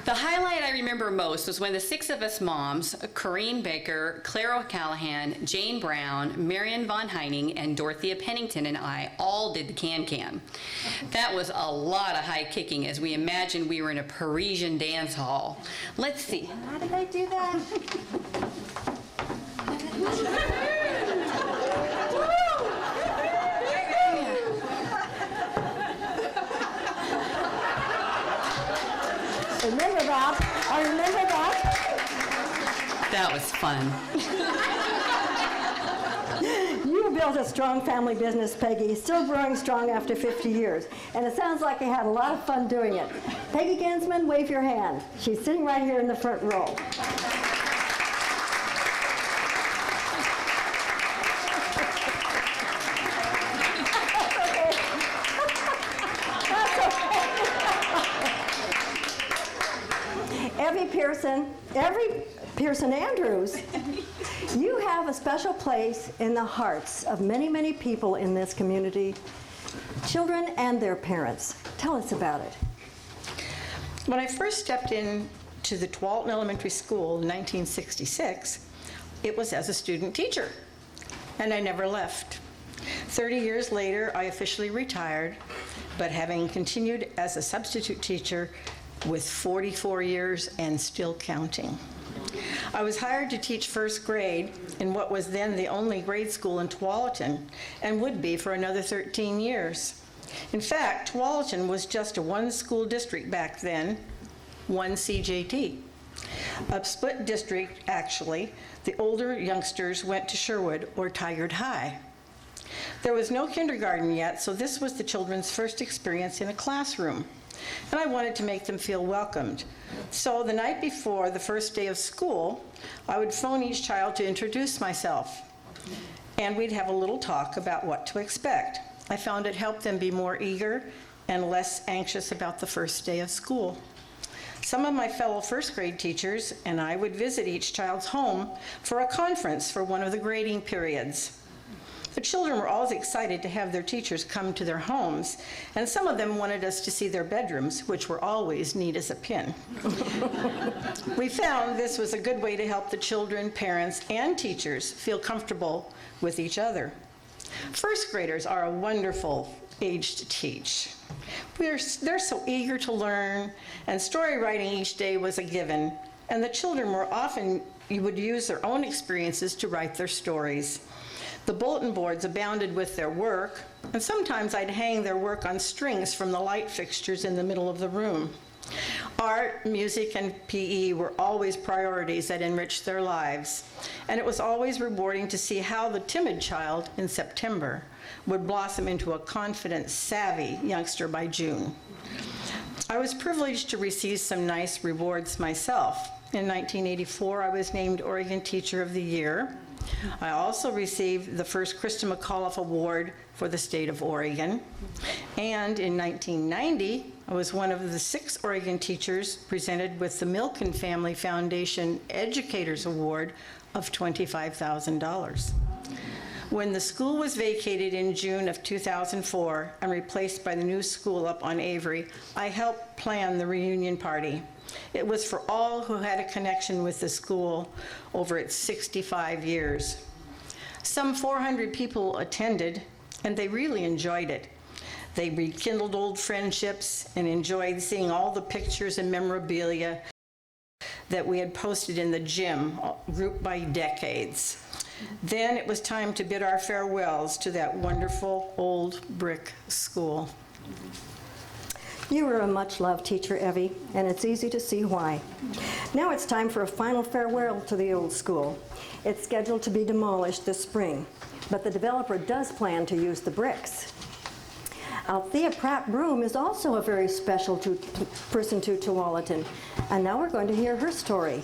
The highlight I remember most was when the six of us moms, Corrine Baker, Claire O'Callahan, Jane Brown, Marion Von Heining, and Dorothea Pennington and I all did the can-can. That was a lot of high kicking as we imagined we were in a Parisian dance hall. Let's see. How did I do that? Remember that? I remember that. That was fun. You built a strong family business, Peggy, still growing strong after 50 years. And it sounds like you had a lot of fun doing it. Peggy Gansman, wave your hand. She's sitting right here in the front row. Every Pearson Andrews, you have a special place in the hearts of many, many people in this community, children and their parents. Tell us about it. When I first stepped in to the Tualatin Elementary School in 1966, it was as a student teacher, and I never left. 30 years later, I officially retired, but having continued as a substitute teacher with 44 years and still counting. I was hired to teach first grade in what was then the only grade school in Tualatin and would be for another 13 years. In fact, Tualatin was just a one-school district back then, one CJT. A split district, actually. The older youngsters went to Sherwood or Tigard High. There was no kindergarten yet, so this was the children's first experience in a classroom. And I wanted to make them feel welcomed. So the night before the first day of school, I would phone each child to introduce myself. And we'd have a little talk about what to expect. I found it helped them be more eager and less anxious about the first day of school. Some of my fellow first grade teachers and I would visit each child's home for a conference for one of the grading periods. The children were always excited to have their teachers come to their homes, and some of them wanted us to see their bedrooms, which were always neat as a pin. We found this was a good way to help the children, parents, and teachers feel comfortable with each other. First graders are a wonderful age to teach. They're so eager to learn, and story writing each day was a given, and the children were often, you would use their own experiences to write their stories. The bulletin boards abounded with their work, and sometimes I'd hang their work on strings from the light fixtures in the middle of the room. Art, music, and PE were always priorities that enriched their lives, and it was always rewarding to see how the timid child in September would blossom into a confident, savvy youngster by June. I was privileged to receive some nice rewards myself. In 1984, I was named Oregon Teacher of the Year. I also received the first Christa Mcauliffe Award for the state of Oregon. And in 1990, I was one of the 6 Oregon teachers presented with the Milken Family Foundation Educators Award of $25,000. When the school was vacated in June of 2004 and replaced by the new school up on Avery, I helped plan the reunion party. It was for all who had a connection with the school over its 65 years. Some 400 people attended, and they really enjoyed it. They rekindled old friendships and enjoyed seeing all the pictures and memorabilia that we had posted in the gym, grouped by decades. Then it was time to bid our farewells to that wonderful old brick school. You were a much-loved teacher, Evie, and it's easy to see why. Now it's time for a final farewell to the old school. It's scheduled to be demolished this spring, but the developer does plan to use the bricks. Althea Pratt Broom is also a very special person to Tualatin, and now we're going to hear her story.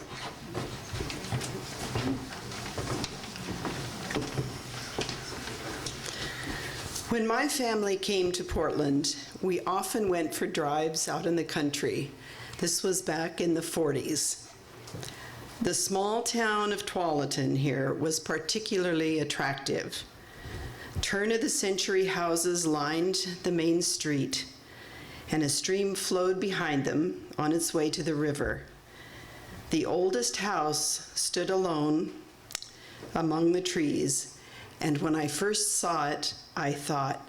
When my family came to Portland, we often went for drives out in the country. This was back in the 40s. The small town of Tualatin here was particularly attractive. Turn-of-the-century houses lined the main street, and a stream flowed behind them on its way to the river. The oldest house stood alone among the trees, and when I first saw it, I thought,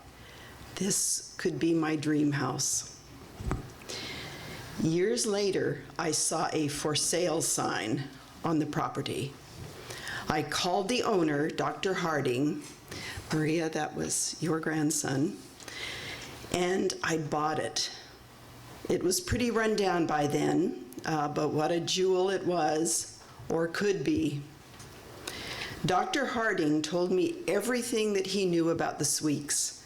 this could be my dream house. Years later, I saw a for sale sign on the property. I called the owner, Dr. Harding. Maria, that was your grandson, and I bought it. It was pretty run down by then, but what a jewel it was, or could be. Dr. Harding told me everything that he knew about the Sweeks,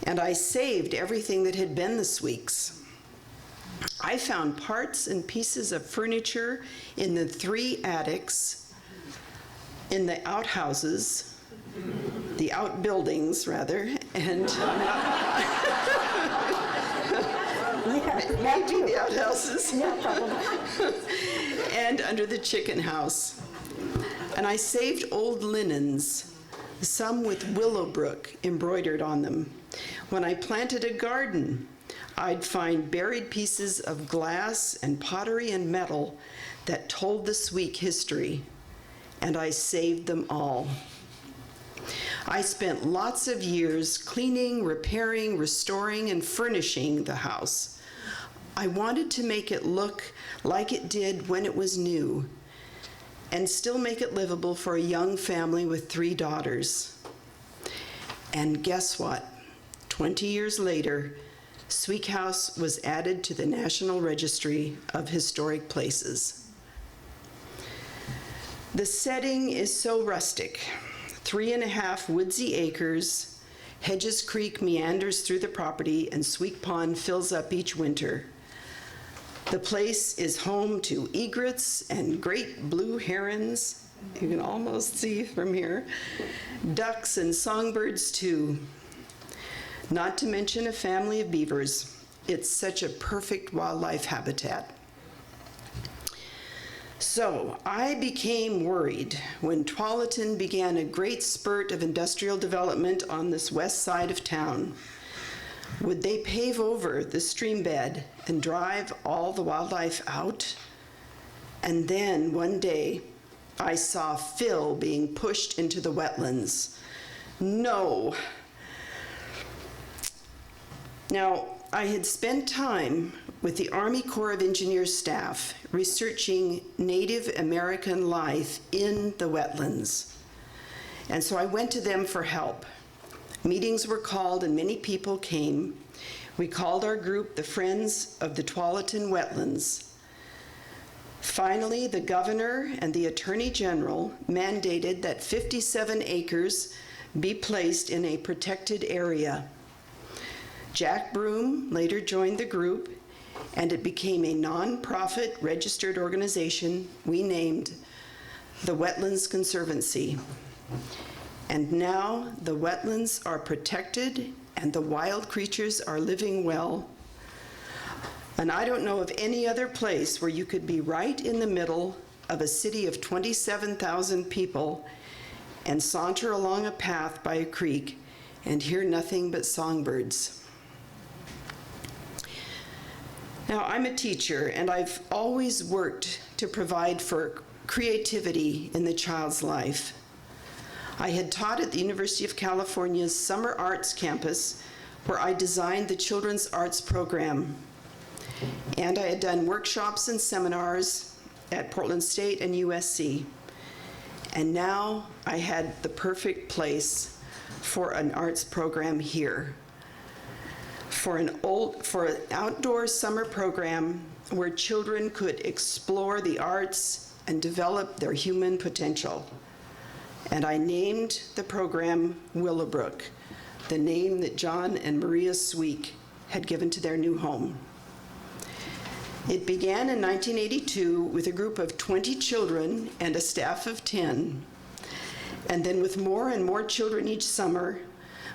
and I saved everything that had been the Sweeks. I found parts and pieces of furniture in the 3 attics, in the outhouses, the outbuildings, rather, and maybe the outhouses, and under the chicken house. And I saved old linens, some with Willowbrook embroidered on them. When I planted a garden, I'd find buried pieces of glass and pottery and metal that told the Sweek history, and I saved them all. I spent lots of years cleaning, repairing, restoring, and furnishing the house. I wanted to make it look like it did when it was new, and still make it livable for a young family with 3 daughters. And guess what? 20 years later, Sweek House was added to the National Registry of Historic Places. The setting is so rustic. 3.5 woodsy acres, Hedges Creek meanders through the property, and Sweek Pond fills up each winter. The place is home to egrets and great blue herons, you can almost see from here, ducks and songbirds too, not to mention a family of beavers. It's such a perfect wildlife habitat. So I became worried when Tualatin began a great spurt of industrial development on this west side of town. Would they pave over the stream bed and drive all the wildlife out? And then one day, I saw Phil being pushed into the wetlands. No. Now, I had spent time with the Army Corps of Engineers staff researching Native American life in the wetlands. And so I went to them for help. Meetings were called and many people came. We called our group the Friends of the Tualatin Wetlands. Finally, the governor and the attorney general mandated that 57 acres be placed in a protected area. Jack Broom later joined the group, and it became a non-profit registered organization we named the Wetlands Conservancy. And now the wetlands are protected and the wild creatures are living well. And I don't know of any other place where you could be right in the middle of a city of 27,000 people and saunter along a path by a creek and hear nothing but songbirds. Now, I'm a teacher, and I've always worked to provide for creativity in the child's life. I had taught at the University of California's Summer Arts Campus, where I designed the Children's Arts Program. And I had done workshops and seminars at Portland State and USC. And now I had the perfect place for an arts program here. For an outdoor summer program where children could explore the arts and develop their human potential. And I named the program Willowbrook, the name that John and Maria Sweek had given to their new home. It began in 1982 with a group of 20 children and a staff of 10. And then with more and more children each summer,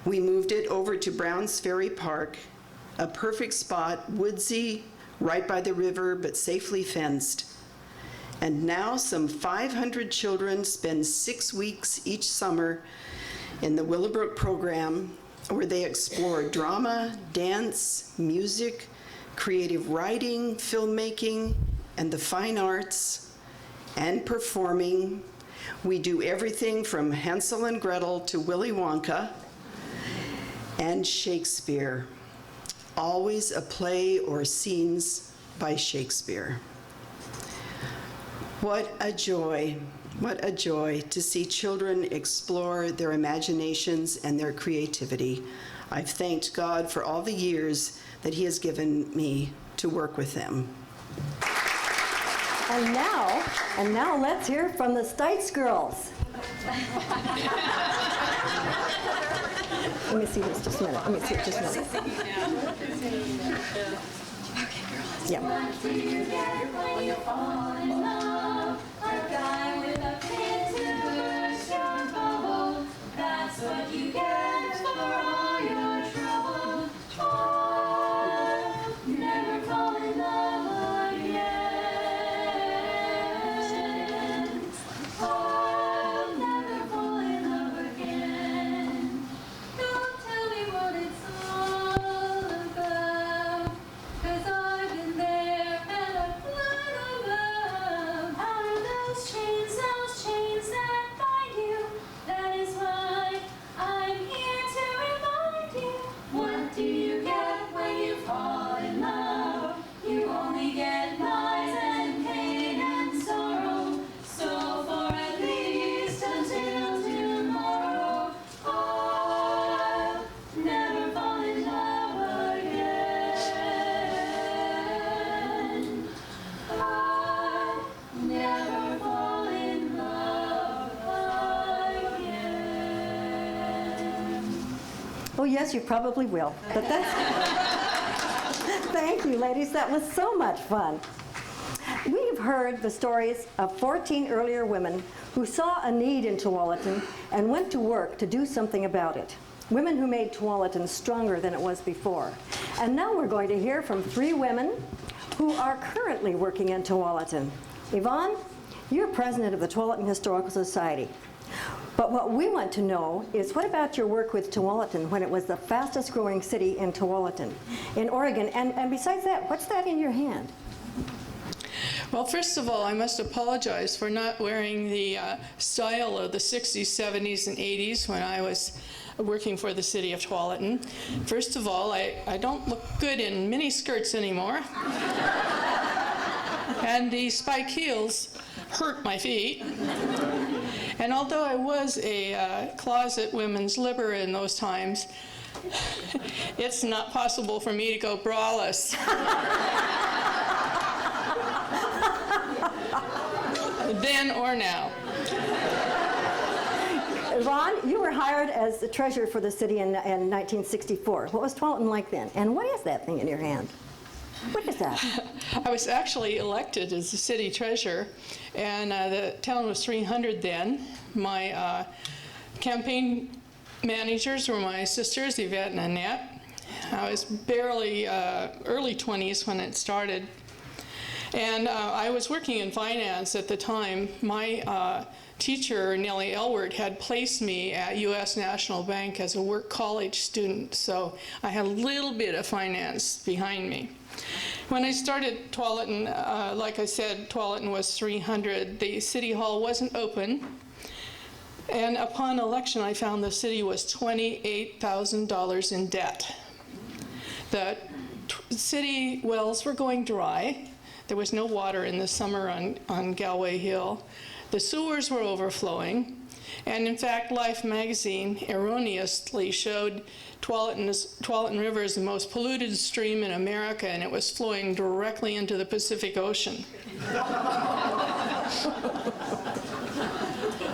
we moved it over to Browns Ferry Park, a perfect spot, woodsy, right by the river, but safely fenced. And now some 500 children spend 6 weeks each summer in the Willowbrook program, where they explore drama, dance, music, creative writing, filmmaking, and the fine arts, and performing. We do everything from Hansel and Gretel to Willy Wonka and Shakespeare. Always a play or scenes by Shakespeare. What a joy to see children explore their imaginations and their creativity. I've thanked God for all the years that He has given me to work with them. And now let's hear from the Stites girls. Let me see this just a minute. Okay, girls. Yeah. What do you get when you fall in love? A guy with a pin to burst your bubble. That's what you get for all your trouble. Oh, never fall in love again. Oh, never fall in love again. Don't tell me what it's all about, 'cause I've been there and I've learned about. Out of those chains that bind you, that is why I'm here to remind you. What do you get when you fall in love? You only get lies and pain and sorrow. So for at least until tomorrow, I'll never fall in love again. I'll never fall in love again. Oh, yes, you probably will. But that's. Thank you, ladies. That was so much fun. We've heard the stories of 14 earlier women who saw a need in Tualatin and went to work to do something about it. Women who made Tualatin stronger than it was before. And now we're going to hear from 3 women who are currently working in Tualatin. Yvonne, you're president of the Tualatin Historical Society. But what we want to know is, what about your work with Tualatin when it was the fastest growing city in Tualatin, in Oregon? And besides that, what's that in your hand? Well, first of all, I must apologize for not wearing the style of the 60s, 70s, and 80s when I was working for the city of Tualatin. First of all, I don't look good in mini skirts anymore. And the spike heels hurt my feet. And although I was a closet women's libber in those times, it's not possible for me to go braless. Then or now. Ron, you were hired as the treasurer for the city in 1964. What was Tualatin like then? And what is that thing in your hand? What is that? I was actually elected as the city treasurer, and the town was 300 then. My campaign managers were my sisters, Yvette and Annette. I was barely early 20s when it started. And I was working in finance at the time. My teacher, Nellie Elward, had placed me at U.S. National Bank as a work college student, so I had a little bit of finance behind me. When I started Tualatin, like I said, Tualatin was 300. The city hall wasn't open. And upon election, I found the city was $28,000 in debt. The city wells were going dry. There was no water in the summer on Galway Hill. The sewers were overflowing. And in fact, Life magazine erroneously showed Tualatin River as the most polluted stream in America, and it was flowing directly into the Pacific Ocean.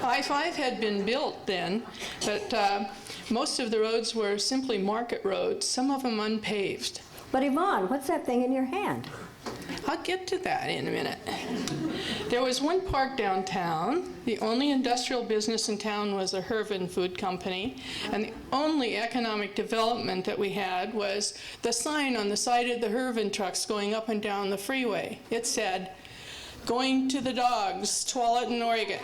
I-5 had been built then, but most of the roads were simply market roads, some of them unpaved. But Yvonne, what's that thing in your hand? I'll get to that in a minute. There was one park downtown. The only industrial business in town was a Hervin Food Company, and the only economic development that we had was the sign on the side of the Hervin trucks going up and down the freeway. It said, "Going to the dogs, Tualatin, Oregon."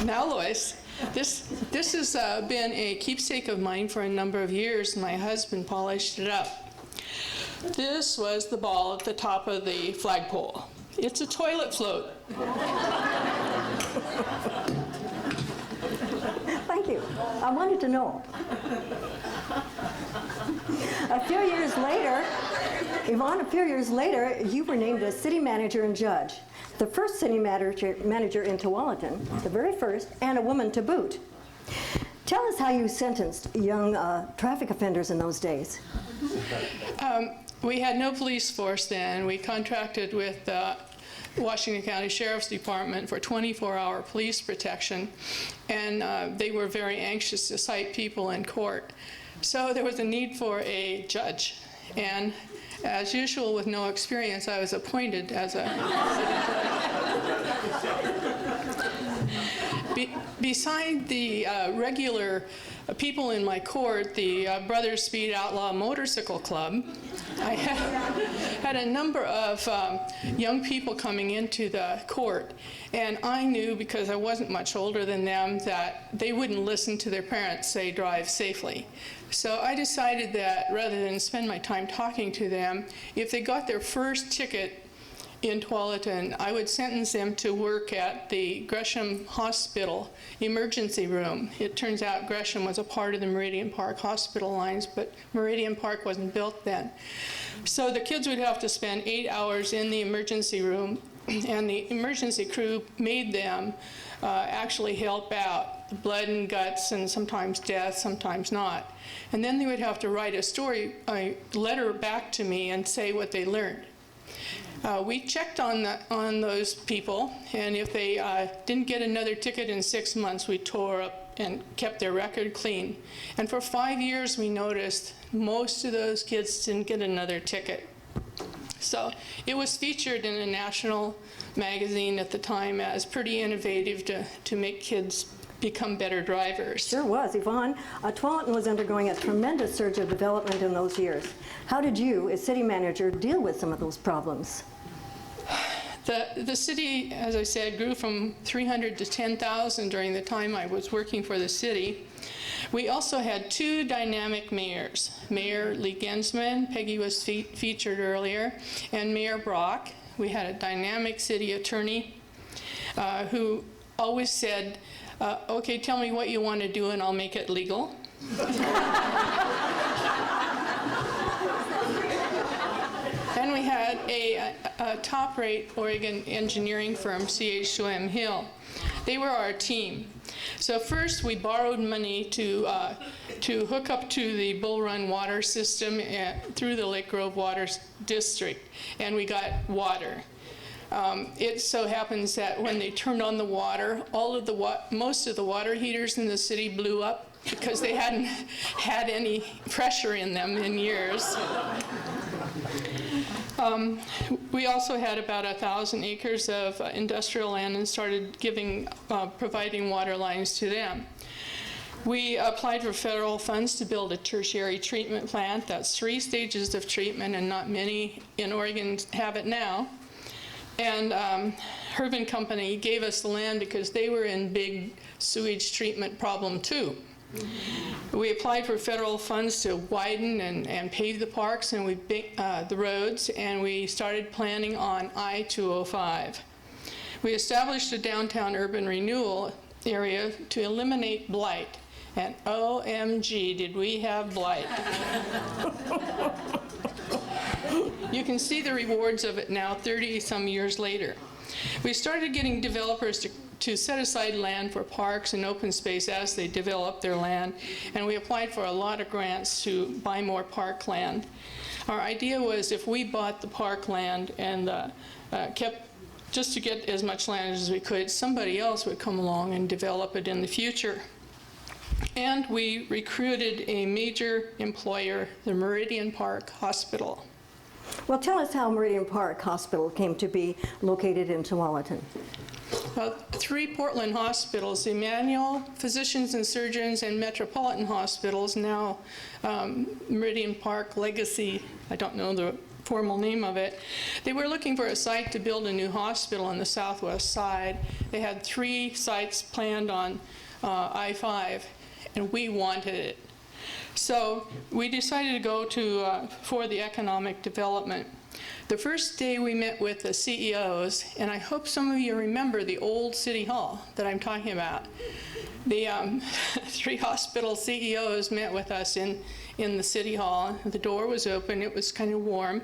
Now, Lois, this has been a keepsake of mine for a number of years. My husband polished it up. This was the ball at the top of the flagpole. It's a toilet float. Thank you. I wanted to know. A few years later, Yvonne, you were named as city manager and judge. The first city manager in Tualatin, the very first, and a woman to boot. Tell us how you sentenced young traffic offenders in those days. We had no police force then. We contracted with the Washington County Sheriff's Department for 24-hour police protection, and they were very anxious to cite people in court. So there was a need for a judge, and as usual, with no experience, I was appointed as a beside the regular people in my court, the Brothers Speed Outlaw Motorcycle Club, I had a number of young people coming into the court, and I knew, because I wasn't much older than them, that they wouldn't listen to their parents say drive safely. So I decided that rather than spend my time talking to them, if they got their first ticket in Tualatin, I would sentence them to work at the Gresham Hospital emergency room. It turns out Gresham was a part of the Meridian Park hospital lines, but Meridian Park wasn't built then. So the kids would have to spend 8 hours in the emergency room, and the emergency crew made them actually help out. Blood and guts, and sometimes death, sometimes not. And then they would have to write a letter back to me and say what they learned. We checked on those people, and if they didn't get another ticket in 6 months, we tore up and kept their record clean. And for 5 years, we noticed most of those kids didn't get another ticket. So it was featured in a national magazine at the time as pretty innovative to make kids become better drivers. Sure was, Yvonne. Tualatin was undergoing a tremendous surge of development in those years. How did you, as city manager, deal with some of those problems? The city, as I said, grew from 300 to 10,000 during the time I was working for the city. We also had two dynamic mayors, Mayor Lee Gensman, Peggy was featured earlier, and Mayor Brock. We had a dynamic city attorney who always said, okay, tell me what you want to do and I'll make it legal. And we had a top-rate Oregon engineering firm, CH2M Hill. They were our team. So first we borrowed money to hook up to the Bull Run water system through the Lake Grove Water District, and we got water. It so happens that when they turned on the water, most of the water heaters in the city blew up because they hadn't had any pressure in them in years. We also had about 1,000 acres of industrial land and started providing water lines to them. We applied for federal funds to build a tertiary treatment plant. That's 3 stages of treatment, and not many in Oregon have it now. And Herb and Company gave us the land because they were in big sewage treatment problem too. We applied for federal funds to widen and pave the parks and the roads, and we started planning on I-205. We established a downtown urban renewal area to eliminate blight, and OMG, did we have blight. You can see the rewards of it now, 30-some years later. We started getting developers to set aside land for parks and open space as they develop their land, and we applied for a lot of grants to buy more park land. Our idea was if we bought the park land and kept just to get as much land as we could, somebody else would come along and develop it in the future. And we recruited a major employer, the Meridian Park Hospital. Well, tell us how Meridian Park Hospital came to be located in Tualatin. 3 Portland hospitals, Emmanuel, Physicians and Surgeons, and Metropolitan Hospitals, now Meridian Park Legacy, I don't know the formal name of it. They were looking for a site to build a new hospital on the southwest side. They had 3 sites planned on I-5, and we wanted it. So we decided to go for the economic development. The first day we met with the CEOs, and I hope some of you remember the old City Hall that I'm talking about. The 3 hospital CEOs met with us in the City Hall. The door was open, it was kind of warm,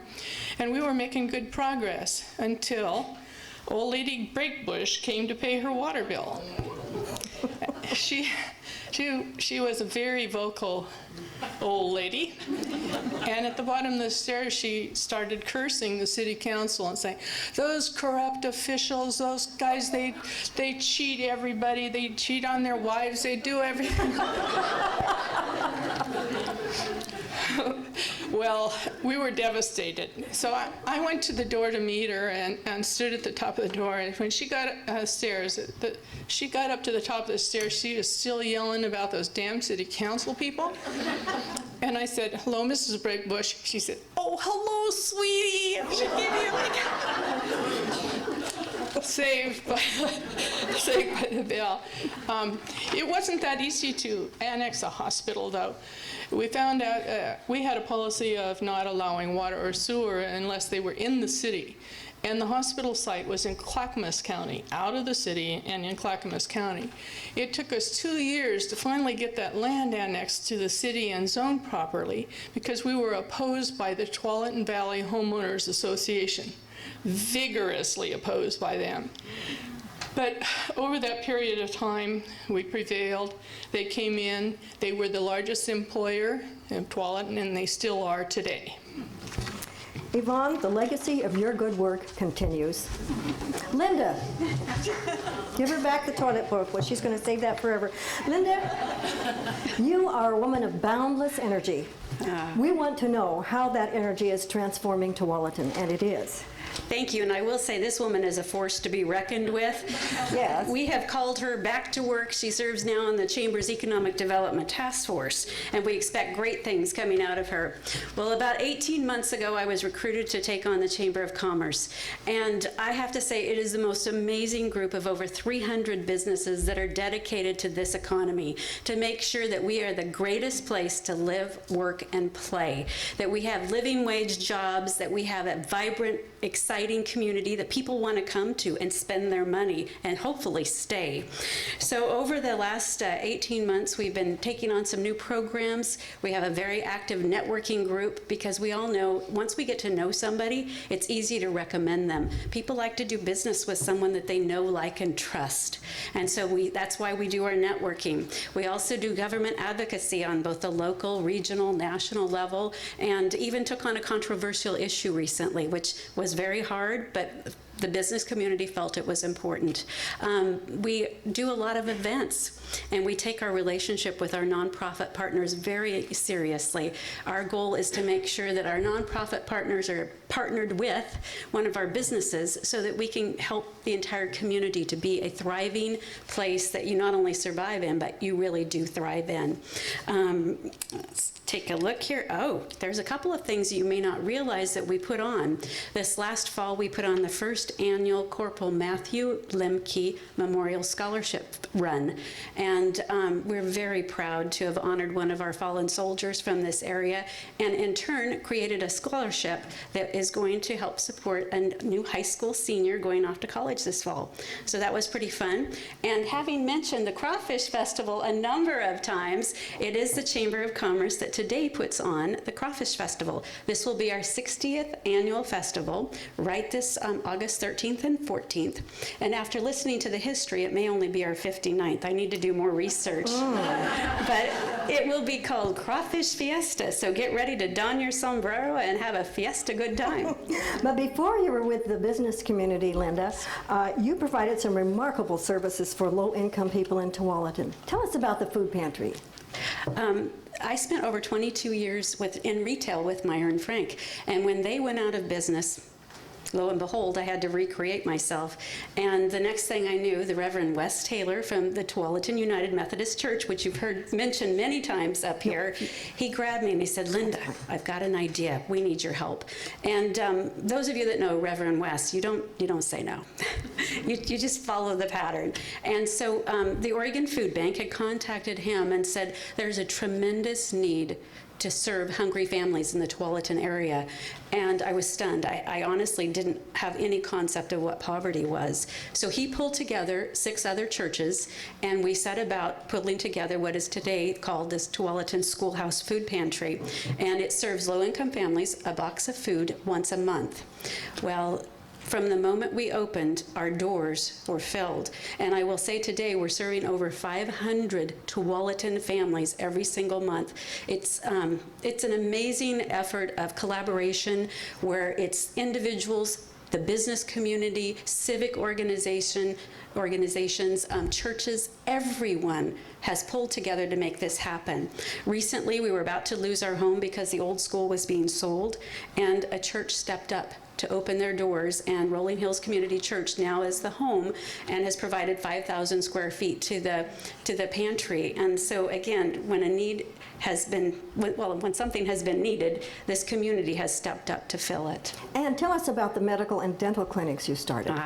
and we were making good progress until old lady Breakbush came to pay her water bill. She was a very vocal old lady, and at the bottom of the stairs she started cursing the city council and saying, those corrupt officials, those guys, they cheat everybody, they cheat on their wives, they do everything. Well, we were devastated. So I went to the door to meet her and stood at the top of the door. And when she got she got up to the top of the stairs, she was still yelling about those damn city council people. And I said, hello, Mrs. Breakbush. She said, oh, hello, sweetie. She gave me saved by the bell. It wasn't that easy to annex a hospital, though. We found out we had a policy of not allowing water or sewer unless they were in the city. And the hospital site was in Clackamas County, out of the city and in Clackamas County. It took us 2 years to finally get that land annexed to the city and zoned properly because we were opposed by the Tualatin Valley Homeowners Association, vigorously opposed by them. But over that period of time, we prevailed. They came in. They were the largest employer in Tualatin, and they still are today. Yvonne, the legacy of your good work continues. Linda, give her back the toilet bowl. She's going to save that forever. Linda, you are a woman of boundless energy. We want to know how that energy is transforming Tualatin, and it is. Thank you, and I will say this woman is a force to be reckoned with. Yes. We have called her back to work. She serves now on the Chamber's Economic Development Task Force, and we expect great things coming out of her. Well, about 18 months ago, I was recruited to take on the Chamber of Commerce, and I have to say it is the most amazing group of over 300 businesses that are dedicated to this economy, to make sure that we are the greatest place to live, work, and play, that we have living wage jobs, that we have a vibrant, exciting community that people want to come to and spend their money and hopefully stay. So over the last 18 months, we've been taking on some new programs. We have a very active networking group because we all know once we get to know somebody, it's easy to recommend them. People like to do business with someone that they know, like, and trust. And so that's why we do our networking. We also do government advocacy on both the local, regional, national level, and even took on a controversial issue recently, which was very hard, but The business community felt it was important. We do a lot of events, and we take our relationship with our nonprofit partners very seriously. Our goal is to make sure that our nonprofit partners are partnered with one of our businesses so that we can help the entire community to be a thriving place that you not only survive in, but you really do thrive in. Let's take a look here. Oh, there's a couple of things you may not realize that we put on. This last fall, we put on the first annual Corporal Matthew Lemke Memorial Scholarship Run. And we're very proud to have honored one of our fallen soldiers from this area, and in turn created a scholarship that is going to help support a new high school senior going off to college this fall. So that was pretty fun. And having mentioned the Crawfish Festival a number of times, it is the Chamber of Commerce that today puts on the Crawfish Festival. This will be our 60th annual festival, right this August 13th and 14th. And after listening to the history, it may only be our 59th. I need to do more research. But it will be called Crawfish Fiesta, so get ready to don your sombrero and have a fiesta good time. But before you were with the business community, Linda, you provided some remarkable services for low-income people in Tualatin. Tell us about the food pantry. I spent over 22 years in retail with Meyer and Frank, and when they went out of business, lo and behold, I had to recreate myself. And the next thing I knew, the Reverend Wes Taylor from the Tualatin United Methodist Church, which you've heard mentioned many times up here, he grabbed me and he said, "Linda, I've got an idea. We need your help." And those of you that know Reverend Wes, you don't say no. you just follow the pattern. And so the Oregon Food Bank had contacted him and said, "There's a tremendous need to serve hungry families in the Tualatin area." And I was stunned. I honestly didn't have any concept of what poverty was. So he pulled together 6 other churches, and we set about pulling together what is today called this Tualatin Schoolhouse Food Pantry. And it serves low-income families a box of food once a month. Well, from the moment we opened, our doors were filled. And I will say today, we're serving over 500 Tualatin families every single month. It's an amazing effort of collaboration where it's individuals, the business community, civic organizations, churches, everyone has pulled together to make this happen. Recently, we were about to lose our home because the old school was being sold, and a church stepped up to open their doors, and Rolling Hills Community Church now is the home and has provided 5,000 square feet to the pantry. And so again, when a need has been, when something has been needed, this community has stepped up to fill it. And tell us about the medical and dental clinics you started.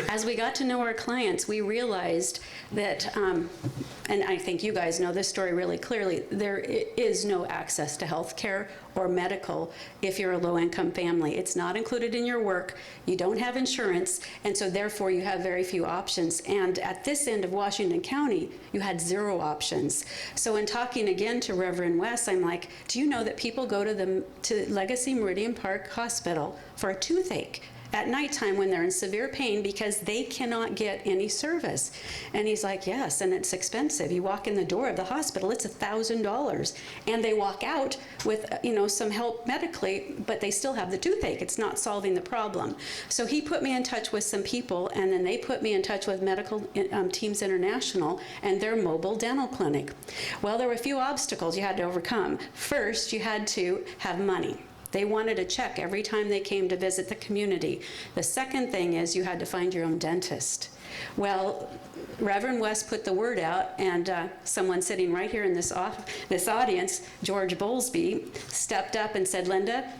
As we got to know our clients, we realized that, and I think you guys know this story really clearly, there is no access to health care or medical if you're a low-income family. It's not included in your work, you don't have insurance, and so therefore you have very few options. And at this end of Washington County, you had 0 options. So in talking again to Reverend Wes, I'm like, do you know that people go to Legacy Meridian Park Hospital for a toothache at nighttime when they're in severe pain because they cannot get any service? And he's like, yes, and it's expensive. You walk in the door of the hospital, it's $1,000, and they walk out with some help medically, but they still have the toothache. It's not solving the problem. So he put me in touch with some people, and then they put me in touch with Medical Teams International and their mobile dental clinic. Well, there were a few obstacles you had to overcome. First, you had to have money. They wanted a check every time they came to visit the community. The second thing is you had to find your own dentist. Well, Reverend Wes put the word out, and someone sitting right here in this audience, George Bowlesby, stepped up and said, "Linda,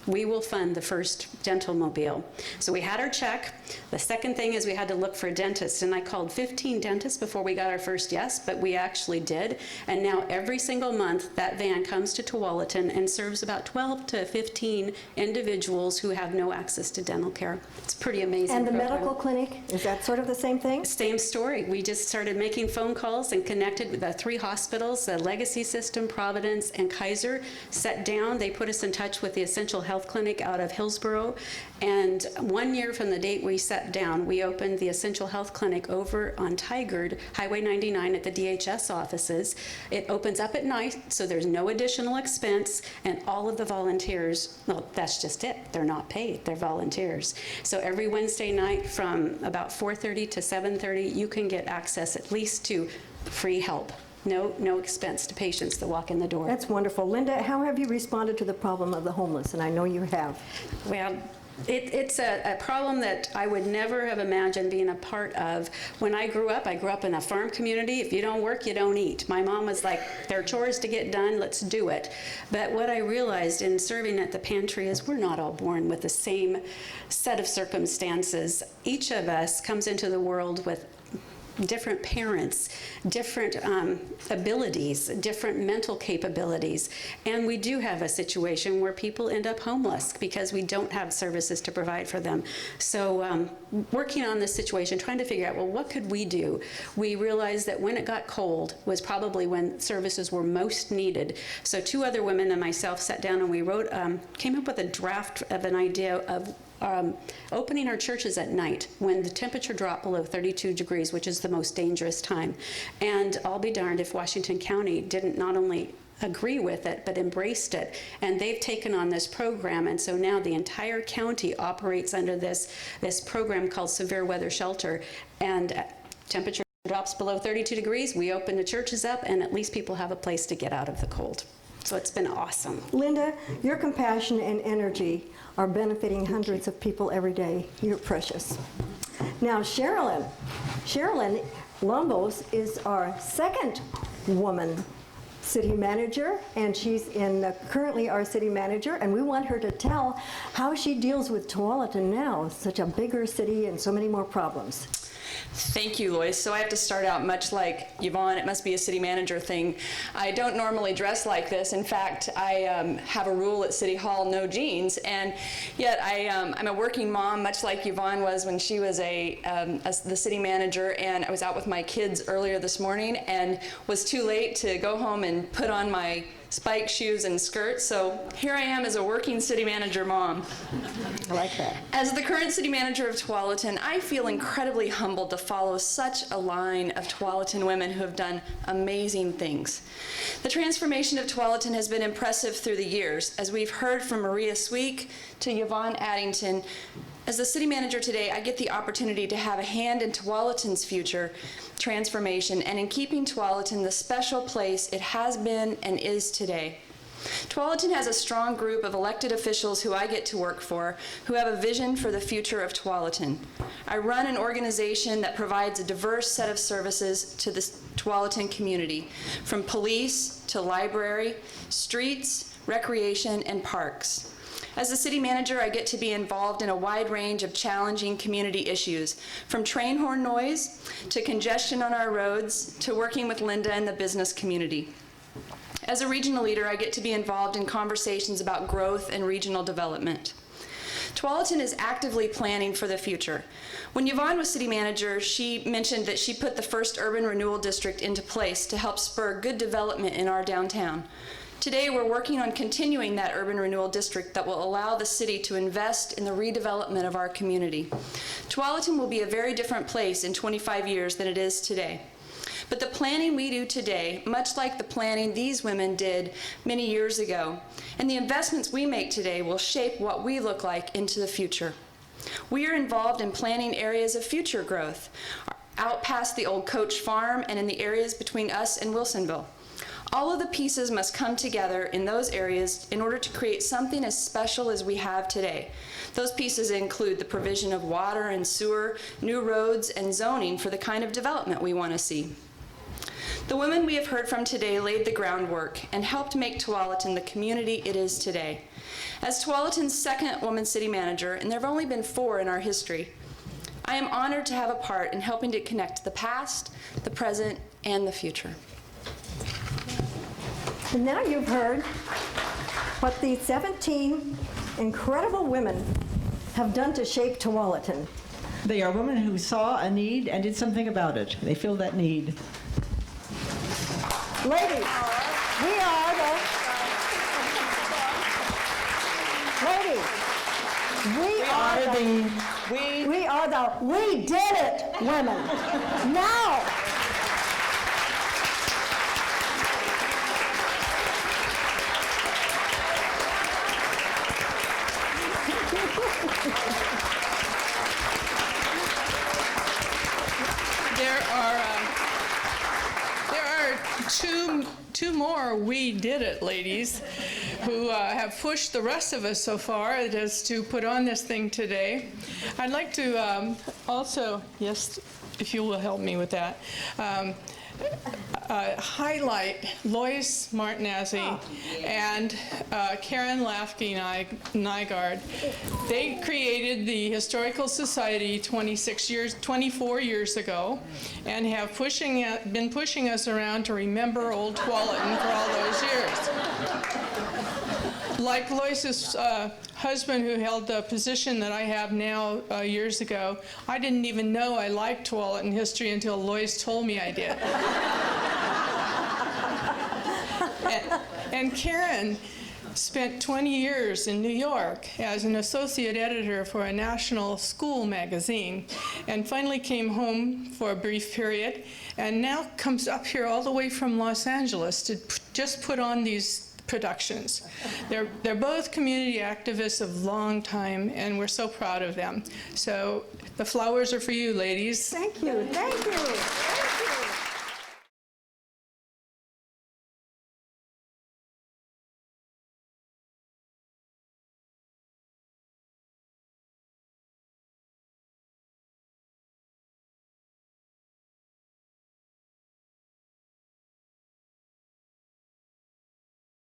we will fund the first dental mobile." So we had our check. The second thing is we had to look for a dentist, and I called 15 dentists before we got our first yes, but we actually did. And now every single month that van comes to Tualatin and serves about 12 to 15 individuals who have no access to dental care. It's pretty amazing. And the program. medical clinic, is that sort of the same thing? Same story. We just started making phone calls and connected with the 3 hospitals, the Legacy System, Providence, and Kaiser. Sat down, they put us in touch with the Essential Health Health Clinic out of Hillsborough. And 1 year from the date we sat down, we opened the Essential Health Clinic over on Tigard, Highway 99 at the DHS offices. It opens up at night, so there's no additional expense, and all of the volunteers, well, that's just it. They're not paid, they're volunteers. So every Wednesday night from about 4:30 to 7:30, you can get access at least to free help. No expense to patients that walk in the door. That's wonderful. Linda, how have you responded to the problem of the homeless? And I know you have. Well, it's a problem that I would never have imagined being a part of. When I grew up in a farm community. If you don't work, you don't eat. My mom was like, there are chores to get done, let's do it. But what I realized in serving at the pantry is we're not all born with the same set of circumstances. Each of us comes into the world with different parents, different abilities, different mental capabilities. And we do have a situation where people end up homeless because we don't have services to provide for them. So working on this situation, trying to figure out, well, what could we do? We realized that when it got cold was probably when services were most needed. So 2 other women and myself sat down and we wrote, came up with a draft of an idea of opening our churches at night when the temperature dropped below 32 degrees, which is the most dangerous time. And I'll be darned if Washington County didn't not only agree with it, but embraced it. And they've taken on this program, and so now the entire county operates under this program called Severe Weather Shelter. And temperature drops below 32 degrees, we open the churches up, and at least people have a place to get out of the cold. So it's been awesome. Linda, your compassion and energy are benefiting hundreds of people every day. You're precious. Now, Sherilyn Lombos is our second woman city manager, and she's currently our city manager, and we want her to tell how she deals with Tualatin now, such a bigger city and so many more problems. Thank you, Lois. So I have to start out much like Yvonne, it must be a city manager thing. I don't normally dress like this. In fact, I have a rule at City Hall, no jeans, and yet I'm a working mom, much like Yvonne was when she was the city manager, and I was out with my kids earlier this morning and was too late to go home and put on my spike shoes and skirts, so here I am as a working city manager mom. I like that. As the current city manager of Tualatin, I feel incredibly humbled to follow such a line of Tualatin women who have done amazing things. The transformation of Tualatin has been impressive through the years, as we've heard from Maria Sweek to Yvonne Addington. As the city manager today, I get the opportunity to have a hand in Tualatin's future transformation and in keeping Tualatin the special place it has been and is today. Tualatin has a strong group of elected officials who I get to work for, who have a vision for the future of Tualatin. I run an organization that provides a diverse set of services to the Tualatin community, from police to library, streets, recreation, and parks. As the city manager, I get to be involved in a wide range of challenging community issues, from train horn noise to congestion on our roads to working with Linda and the business community. As a regional leader, I get to be involved in conversations about growth and regional development. Tualatin is actively planning for the future. When Yvonne was city manager, she mentioned that she put the first urban renewal district into place to help spur good development in our downtown. Today, we're working on continuing that urban renewal district that will allow the city to invest in the redevelopment of our community. Tualatin will be a very different place in 25 years than it is today. But the planning we do today, much like the planning these women did many years ago, and the investments we make today will shape what we look like into the future. We are involved in planning areas of future growth, out past the old Coach Farm and in the areas between us and Wilsonville. All of the pieces must come together in those areas in order to create something as special as we have today. Those pieces include the provision of water and sewer, new roads, and zoning for the kind of development we want to see. The women we have heard from today laid the groundwork and helped make Tualatin the community it is today. As Tualatin's second woman city manager, and there have only been 4 in our history, I am honored to have a part in helping to connect the past, the present, and the future. And now you've heard what these 17 incredible women have done to shape Tualatin. They are women who saw a need and did something about it. They filled that need. Ladies, We are the we did it women. Now. There are two more we did it ladies who have pushed the rest of us so far as to put on this thing today. I'd like to also, yes, if you will help me with that, highlight Lois Martinezzi and Karen Lemke-Nygaard. They created the Historical Society 24 years ago and have been pushing us around to remember old Tualatin for all those years. Like Lois's husband, who held the position that I have now years ago, I didn't even know I liked Tualatin history until Lois told me I did. And Karen spent 20 years in New York as an associate editor for a national school magazine, and finally came home for a brief period, and now comes up here all the way from Los Angeles to just put on these productions. They're both community activists of long time, and we're so proud of them. So the flowers are for you, ladies. Thank you. Thank you.